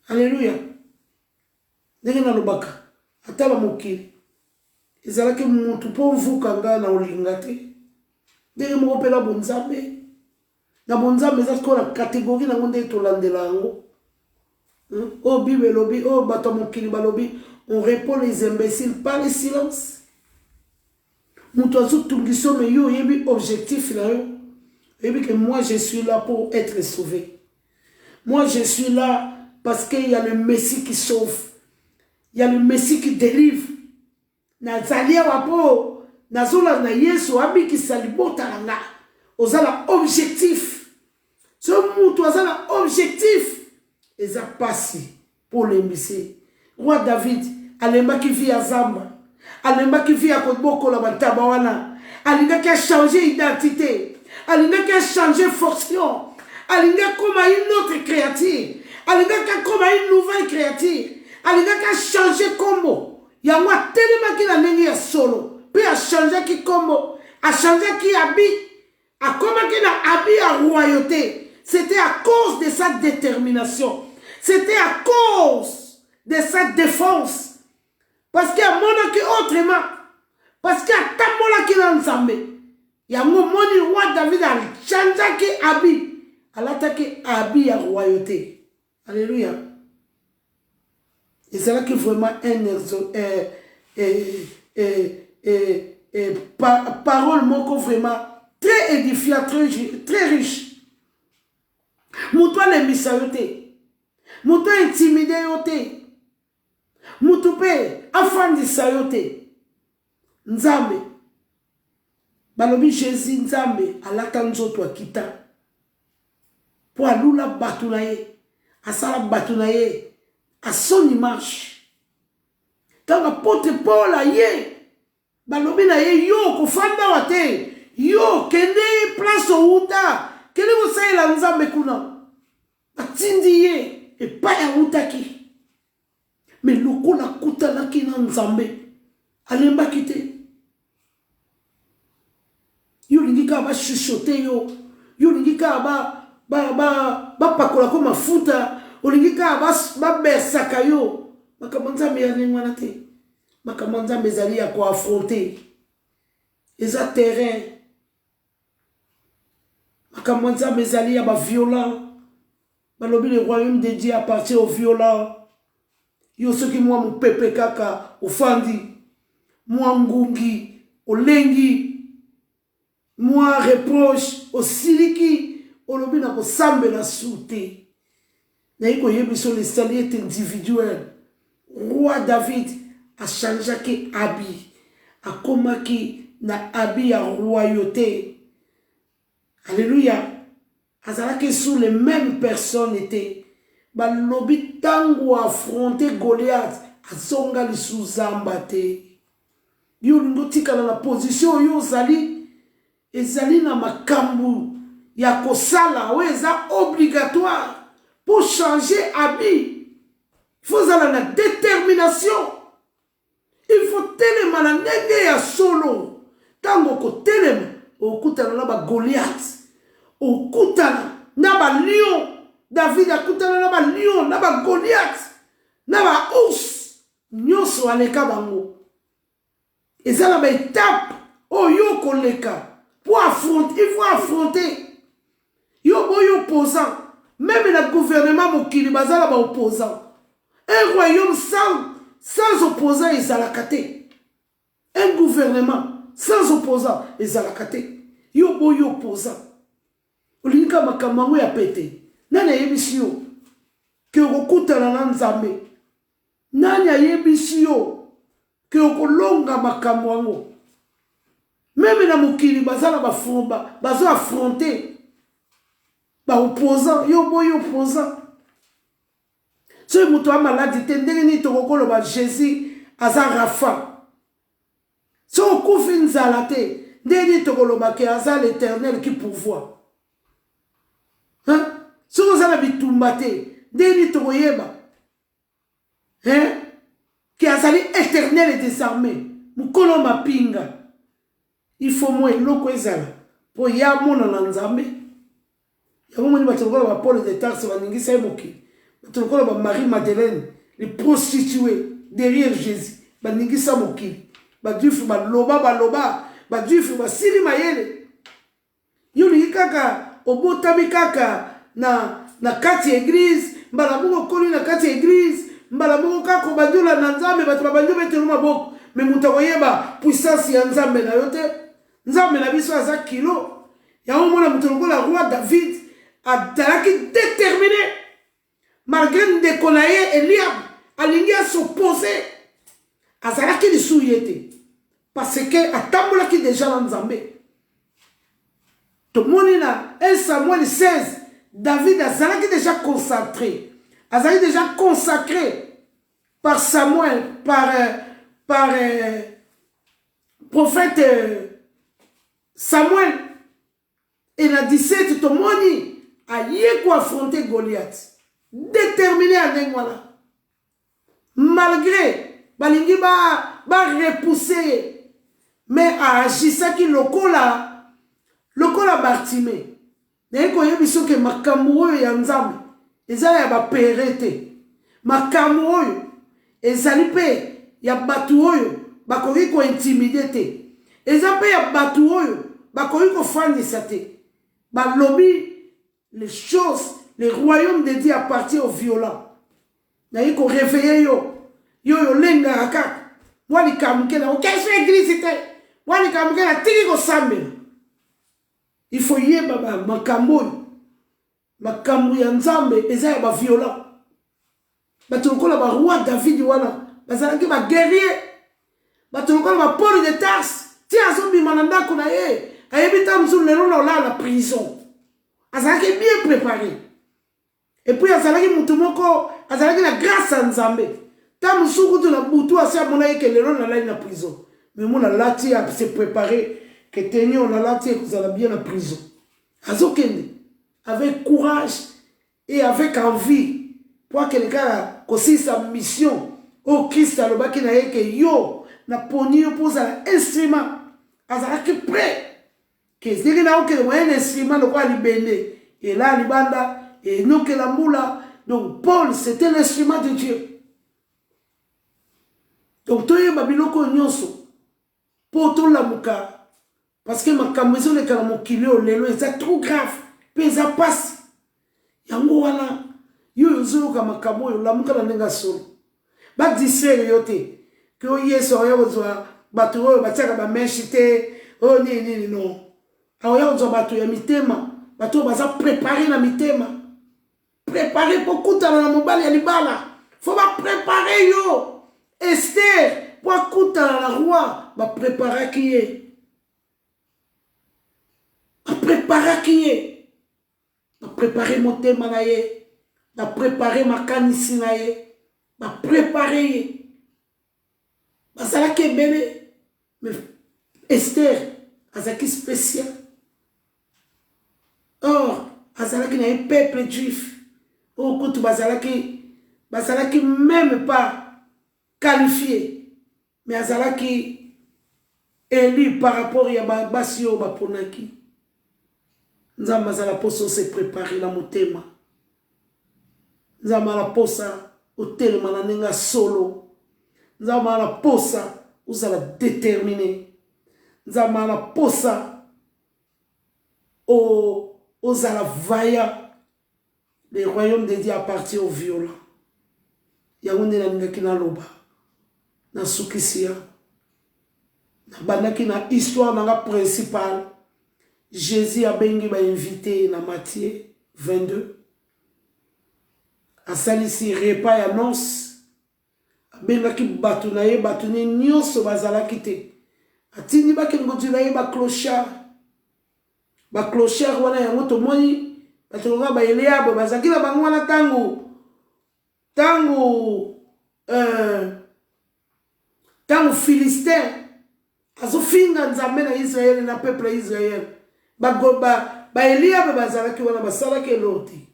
Alléluia. Ndenge na lobaka. Atala mokili. Ezala ke muntu po mvukanga na olingate. Ndenge mo pela bonzambe. Na bonzambe za ko na catégorie na ngonde to landela ngo. Oh Bible lobby, oh batomokili balobi, on répond les imbéciles par le silence. Moutoazou tungiso me yo yebi objectif là yo. Yebi que moi je suis là pour être sauvé. Moi je suis là parce qu'il y a le Messie qui sauve. Il y a le Messie qui délivre. Nazalia wapo nazola na Yesu abi ki salibota nga. Ozala objectif. Ce moutoazala objectif. Et ça passe pour les messieurs. Roi David, alemba qui vit à Zamba, alemba qui vit à Kodboko la Bantabawana, alinga qui a changé identité, alinga qui a changé fonction, alinga comme une autre créature, alinga qui a comme une nouvelle créature, alinga qui a changé combo. Yangwa tellement qui a nengi à solo, puis a changé qui combo, a changé qui habite, a comment qui a habité à royauté. C'était à cause de sa détermination. C'était à cause de sa défense. Parce qu'il y a un monde qui est autrement. Parce qu'il y a un monde qui est ensemble. Il y a un monde qui roi David a changé qui habite. Elle a attaqué habit à royauté. Alléluia. Et c'est là que vraiment parole moko vraiment très édifiant, très riche. Moutou les misayoté, moutou intimidé yoté, moutou pe afandi sayoté, nzambe, balobi Jésus nzambe alata nzoto akita, pour alula batunaye, asala batunaye, à son image. Quand apôtre Paul a ye, balobi na ye yo kofanda wate, yo kende place au uta. Quel est votre la nzambe kuna? Atindiye et pas ya utaki. Mais loko la kuta la kina nzambe. Alemba kite. Yo lingika ba chuchote yo. Yo lingika ba pakola ko mafuta. O lingika ba besaka yo. Makamanzambe ya nengwana te. Makamanzambe zali ya ko affronter. Eza terrain. Quand mes alliés sont violents, le royaume de Dieu appartient aux violents. Yo ceux qui moi mon pepe kaka au fandi, moi ngungi, au lengi, moi reproche, au siliki, au lobi na ko sambe na soute. Na yiko yebi sur les saliers individuels. Roi David a changé qui habit, a komaki na habit à royauté. Alléluia. Azalaki sous les mêmes personnes étaient. Balobi tango affronté Goliath. Azonga li sous zambate. Yo lingo tika na la position yo zali. Ezali na makambu. Ya kosala. Ou eza obligatoire. Pour changer habit. Il faut zala na détermination. Il faut telema na nenge ya solo. Tango ko telema. Okutana na ba Goliath. Okutana na ba lion. David akutana na ba lion, na ba Goliath, na ba ours. Nyoso aleka bango. Eza na ba étape oyo koleka pour affronter, il faut affronter. Yo boyo opposant, même le gouvernement mokili bazala ba opposant. Un royaume sans opposant ezalakate. Un gouvernement sans opposant ezalakate. Yo boyo opposant. Olinga makambo ya pete. Nani ayebisi yo ke okutana na nzambe? Nani ayebisi yo ke okolonga makambo yango? Même na mokili bazala bafumba bazo affronter ba opposant, yo boyo opposant. So muto a maladi te ndenge ni tokokolo ba Jésus aza Rafa. So okufi nzala te ndenge ni tokoloba ke aza l'Éternel qui pourvoit. Hein? Si vous avez bitumbaté, deni toyeba, hein? Qui a sali éternel et désarmé, mukolo mapinga. Il faut moi loko ezala pour ya mona na nzambe. Ya mo ni batokolo ba Paul de Tarse ba ningi sai moki. Batokolo ba Marie Madeleine, les prostituées derrière Jésus, ba ningi sa moki. Ba dufu ba loba, ba dufu ba sili mayele. Yuli kaka obotami kaka na kati église mbala moko koli na kati église mbala moko kako bandola na nzambe bato babanjo betelo maboko me muta koyeba puissance ya nzambe na yo te nzambe na biso aza kilo ya omona muto lokola roi David azalaki déterminé malgré ndeko na ye Eliab alingi s'opposer azalaki lisusu ye te parce que atambolaki déjà na nzambe tomoni na 1 Samuel 16 David azalaki déjà concentré azalaki déjà consacré par Samuel par prophète Samuel et na 17 tomoni aye ko affronter Goliath déterminé à Nengwala malgré balingi ba repousser mais agisaki lokola Bartimée naye koyebi soki makambo oyo ya nzambe eza ya bapere te makambo oyo ezali mpe ya bato oyo bakoki kointimide te eza mpe ya bato oyo bakoki kofandisa te balobi les choses le royaume de Dieu appartient aux violents naye koréveille yo lengaka kaka mwa likamuke na okesho église te mwa likamuke na tiki kosambela il faut yeba makambo ya nzambe eza ya baviolent bato lokola baroi David wana bazalaki baguerrier bato lokola Paul de Tarse ti azobima na ndako na ye ayebi ta mosusu lelo na olala na prison azalaki bien préparé et puis azalaki mutu moko azalaki na grâce ya nzambe ta mosusu kutu na butu asi amona ye ke lelo nalali na prison mais mona lati ya se préparer que tenir on a lati ekozala bien na prison azokende avec courage et avec envie pour que le gars aussi sa mission au Christ alobaki na ye ke yo na poni yo pour ça instrument azalaki prêt que zeli na oke moyen instrument le quoi libende et là libanda et non que la moula donc Paul c'était l'instrument de Dieu donc toi babiloko nyonso pour tout la muka parce que ma camaison le kalamokilio lelo c'est trop grave puis ça passe yango wana yo zo ka makamo yo la muka na nenga solo ba disere yote que yeso yo zo bato oyo batiaka ba meshite oh ni non ayo zo bato ya mitema bato baza préparer na mitema préparer pour kutana na mobali ya libala faut ba préparer yo Esther pour kutana na roi ba préparer qui est préparer qui est préparer mon thème na ye préparer ma kanisi na ye préparer bazalaki bébé mais Esther azalaki spécial or azalaki na un peuple juif au kutu bazalaki même pas qualifié mais azalaki élu par rapport ya basi oyo baponaki nzambe azala poso se préparer la motema nzambe ala posa otelema na nenga solo nzambe ala posa ozala déterminé nzambe ala posa ozala vaillant le royaume de Dieu appartient aux violents yango nde nalingaki naloba nasukisi nabandaki na histoire nanga principale Jésus a bengi ba invité na Matthieu 22 asalisi repas ya noce abengaki bato na ye bato ne nyonso bazalaki te atindi bakengo na ye baclochard wana yango tomoni bato longa ba Eliab bazalaki na bango wana tango Philistin azofinga nzambe na Israël na peuple Israël ba Eliab bazalaki wana basalaki eloti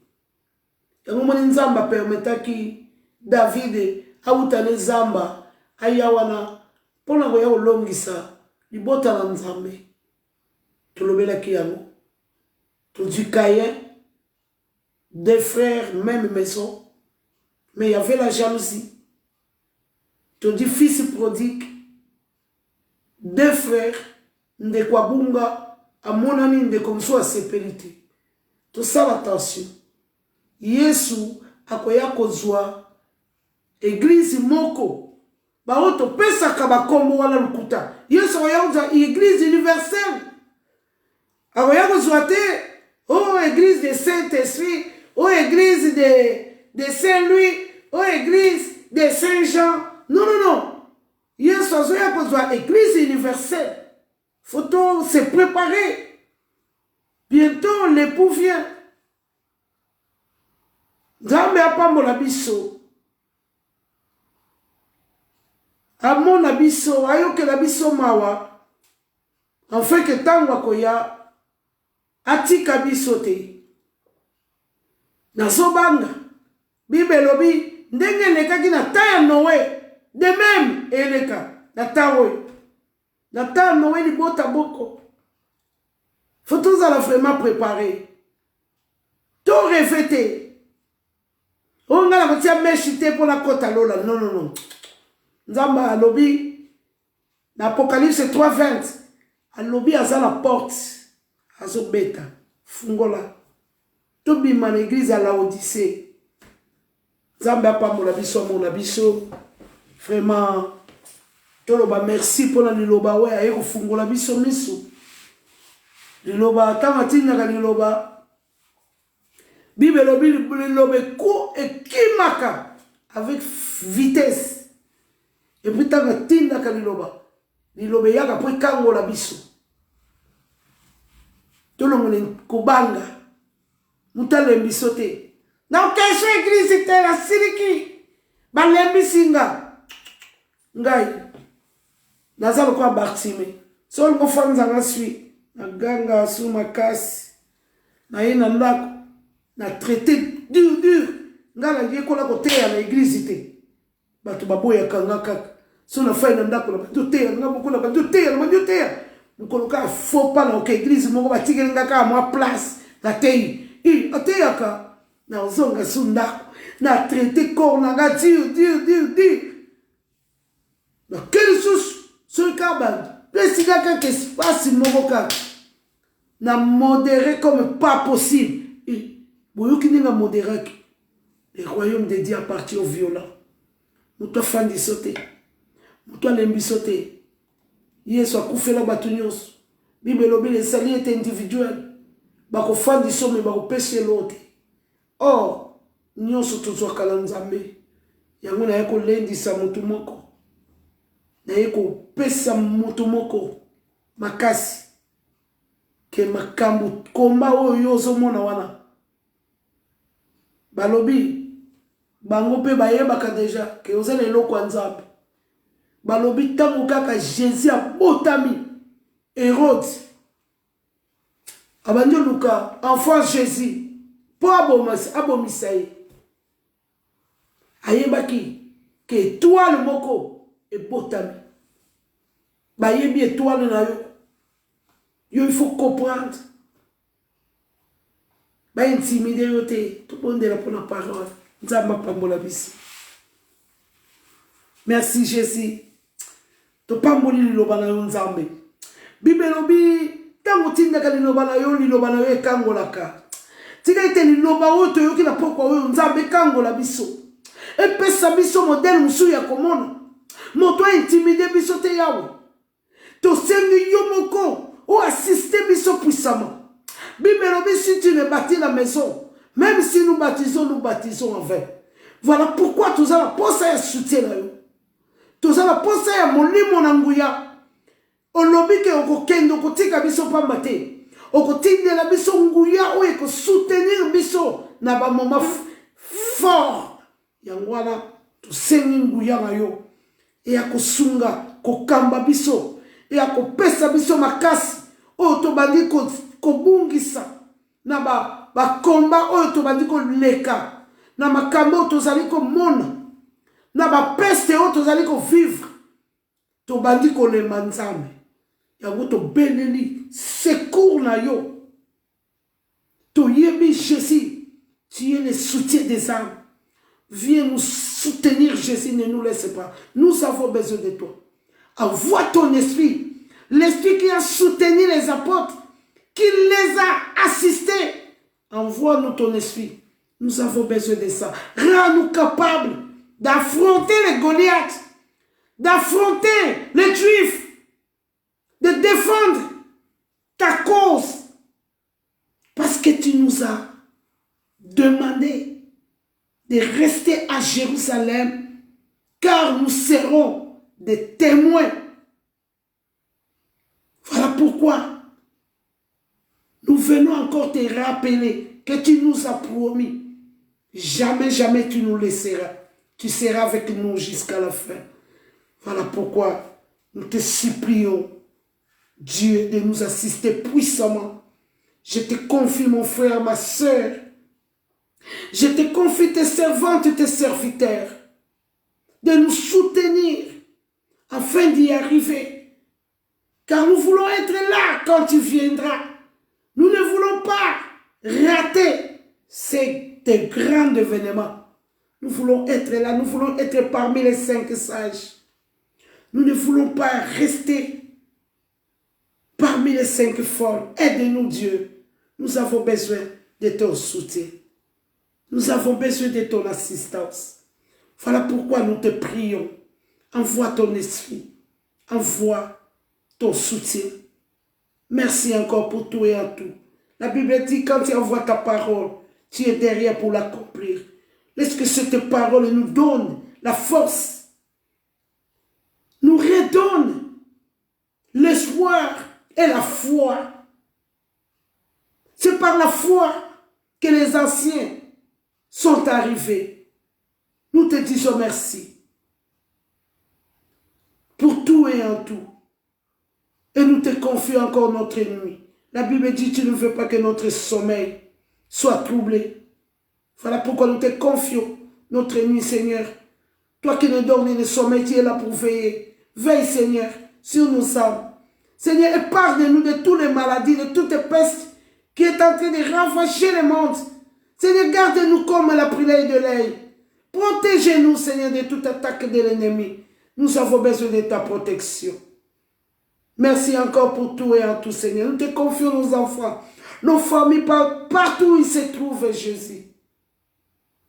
yango moni nzamba permetaki David autane zamba aya wana pona koya kolongisa libota na nzambe tolobelaki yango todi Caïn deux frères même maison mais il y avait la jalousie todi fils prodigue deux frères ndeko abunga amonani ndeko mosusu asepeli te tosala attention Yesu akoya kozwa église moko bao topesaka bakombo wana lukuta yesu akoya kozwa église universelle akoya kozwa te oh église de Saint-Esprit oh église de Saint-Louis oh église de Saint-Jean non non non yesu azoya kozwa église universelle faut se préparer bientôt l'époux vient Nzambe apambola biso amona biso ayokela biso mawa enfin que tango akoya atika biso te nazobanga Bible elobi ndenge elekaki na ta ya Noé de même eleka na ta oyo na ta ya Noé libota boko faut tozala vraiment préparé to revete on a la kotia meshite pour la kota lola non non non Nzamba alobi l'Apocalypse 3:20 alobi aza la porte azobeta fungola tobima na église à Laodicée Nzamba apambola biso mona biso vraiment toloba merci pour la liloba we aye kofungola biso miso liloba tanga tinaka liloba Bible lobi lilobe ko ekimaka avec vitesse et puis tanga tinaka liloba lilobe yaka po kangola biso tolongole kobanga mutalembi sote na okesho église te la siliki balembi singa ngai nazalo kwa Bartime sol ko fanza ngaswi na ganga su makasi na ina ndako na traité dur ngala yekola ko teya na église te bato baboya kanga kaka so na faina ndako na bato teya ngabo kola bato teya mukoloka faux pas na ok église moko batikeli ngaka moi place na teyi ateya ka na ozonga su ndako na traité corps na nga dur na quel sous ce kabal pesika kaka espace moko kaka na modéré comme pas possible boyoki ninga modéré le royaume de Dieu appartient aux violents muto fandi sote muto alembi sote Yesu akufela bato nyonso Bible lobi les salut est individuel bako fandi somme bako pese l'autre or nyonso tozwaka na Nzambe yango na yeko lendisa mutu moko na yeko pesa mutu moko makasi ke makambu komba oyo ozomona wana balobi bango pe bayebaka deja ke ozala eloko ya Nzambe balobi tango kaka Jésus abotami Hérode abandi luka enfant Jésus po abomisa ye ayebaki ke étoile moko ebotami bayebi étoile na yo il faut comprendre ba intimider yo te tout monde la pour la parole Nzamba pambola biso merci Jésus to pamboli liloba na yo Nzambe Bible lobi tango tindaka liloba na yo ekangolaka tika ete liloba oyo toyoki na pokwa oyo Nzambe kangola biso epesa biso modèle musu ya komona moto intimider biso te yawe to sengi yo moko ou assister biso puissamment Bible lobi si tu ne bâtis la maison même si nous bâtissons en vain voilà pourquoi tous la posa ya soutien na yo tous la posa ya molimo na nguya olobi ke okokendo kotika biso pamba te okotindela biso nguya oyo ko soutenir biso na ba moment fort yango wana tosengi nguya na yo e ya kosunga kokamba biso e ya kopesa biso makasi oyo tobandi kobungisa na bakomba oyo tobandi koleka na makambo oyo tozali komona na bapeste oyo tozali kovivre tobandi kolemba Nzambe yango tobeleli secours na yo toyebi Jésus tu es le soutien des âmes viens nous soutenir Jésus ne nous laisse pas nous avons besoin de toi envoie ton esprit l'esprit qui a soutenu les apôtres qui les a assistés envoie-nous ton esprit Nous avons besoin de ça. Rends-nous capables d'affronter les Goliaths, d'affronter les Juifs, de défendre ta cause. Parce que tu nous as demandé de rester à Jérusalem, car nous serons des témoins. Voilà pourquoi nous venons encore te rappeler que tu nous as promis. Jamais, jamais tu nous laisseras. Tu seras avec nous jusqu'à la fin. Voilà pourquoi nous te supplions, Dieu, de nous assister puissamment. Je te confie, mon frère, ma soeur. Je te confie tes servantes et tes serviteurs, de nous soutenir afin d'y arriver. Car nous voulons être là quand tu viendras. Nous ne voulons pas rater ces grands événements. Nous voulons être là, nous voulons être parmi les 5 sages. Nous ne voulons pas rester parmi les 5 folles. Aide-nous, Dieu. Nous avons besoin de ton soutien. Nous avons besoin de ton assistance. Voilà pourquoi nous te prions. Envoie ton esprit. Envoie ton soutien. Merci encore pour tout et en tout. La Bible dit, quand tu envoies ta parole, tu es derrière pour l'accomplir. Laisse que cette parole nous donne la force, nous redonne l'espoir et la foi. C'est par la foi que les anciens sont arrivés. Nous te disons merci pour tout et en tout. Et nous te confions encore notre nuit. La Bible dit, tu ne veux pas que notre sommeil soit troublé. Voilà pourquoi nous te confions notre nuit, Seigneur. Toi qui ne dors ni ne sommeil, tu es là pour veiller. Veille, Seigneur, sur nos âmes. Seigneur, épargne-nous de toutes les maladies, de toutes les pestes qui est en train de ravager le monde. Seigneur, garde-nous comme la prière de l'œil. Protège-nous, Seigneur, de toute attaque de l'ennemi. Nous avons besoin de ta protection. Merci encore pour tout et en tout, Seigneur. Nous te confions nos enfants, nos familles, partout où ils se trouvent, Jésus.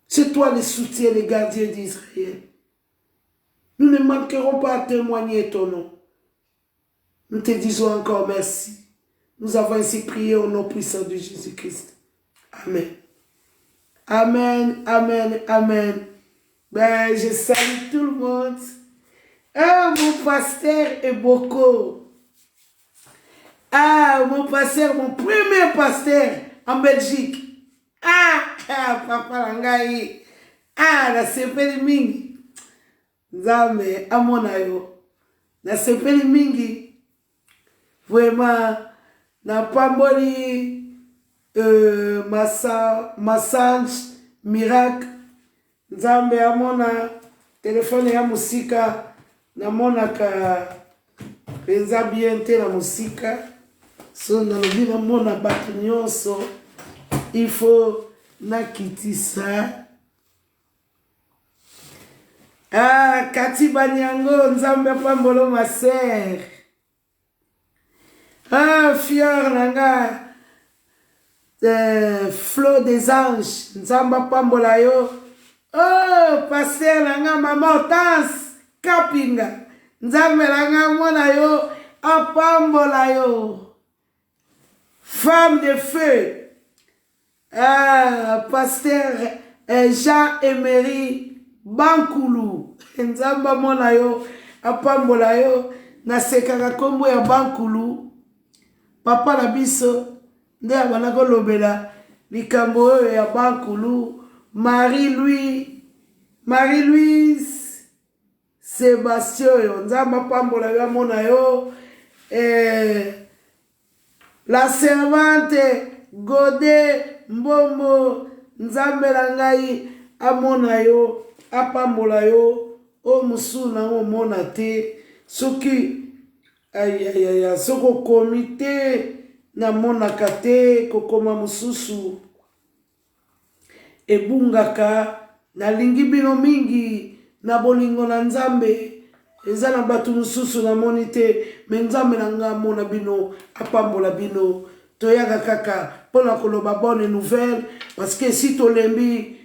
C'est toi le soutien, le gardien d'Israël. Nous ne manquerons pas à témoigner ton nom. Nous te disons encore merci. Nous avons ainsi prié au nom puissant de Jésus-Christ. Amen. Amen, amen, amen. Ben, je salue tout le monde. Ah, mon pasteur est beaucoup. Ah, mon pasteur, mon premier pasteur en Belgique. Papa Langai. La sepeli mingi. Nzambe, amona yo. Na sepeli mingi. Vraiment, na pamboli massage, miracle. Nzambe, amona telefone ya musika. Namona ka penza bien te la musika. So nalobi namona bato nyonso. Il faut nakitisa. Kati Banyango, Nzambe Pambolo ma sœur. Fior nanga. Flot des anges, Nzamba Pambola yo. Oh, pasteur nanga maman Hortense Kapinga. Nzambe nanga mona yo apambola yo. Femme de feu. Pasteur Jean-Emery Bankulu. Nzamba mona yo apambola yo. Nasekaka kombo ya Bankulu. Papa na biso nde abanako lobela likambo oyo ya Bankulu. Marie-Louise Sébastien yo. Nzamba pambola yo mona yo. La servante Godé Mbombo. Nzambe la ngai amona yo apambola yo. O musuna o mona te. Soki soko komite na mona kate kokoma mususu ebungaka na lingi bino mingi na bolingo na Nzambe eza na batu mususu na monite me Nzambe na nga mona bino apambola bino toyaka kaka pour la bonne nouvelle, parce que si tu lembi,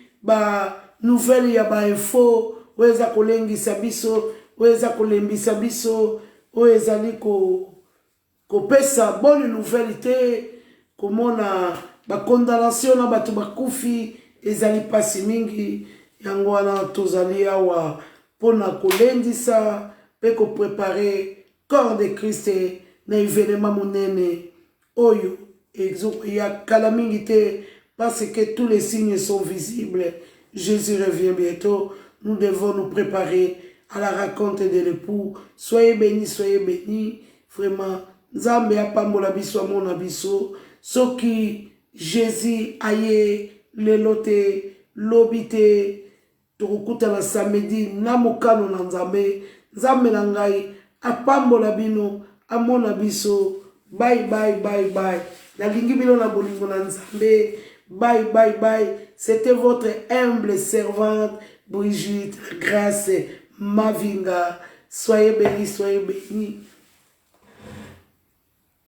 nouvelle ya info, weza kolengisa biso, weza kolembisa biso, weza ko pesa bonne nouvelle te, komona condamnation na batu bakufi ezali pasi mingi yango wana tozali awa pona kolendisa pe ko préparer corps de Christ na événement monene oyo ya kala mingi te, parce que tous les signes sont visibles. Jésus revient bientôt. Nous devons nous préparer à la rencontre de l'époux. Soyez bénis, vraiment. Nzambe apambola biso amona biso. Soki Jésus aye lelote lobite tokukuta na samedi na mokano na nzambe. Nzambe na ngai apambola bino amona biso. Bye bye bye bye. Nalingi bino na bolingo na nzambe. Bye bye bye. C'était votre humble servante Brigitte Grâce Mavinga. Soyez bénis,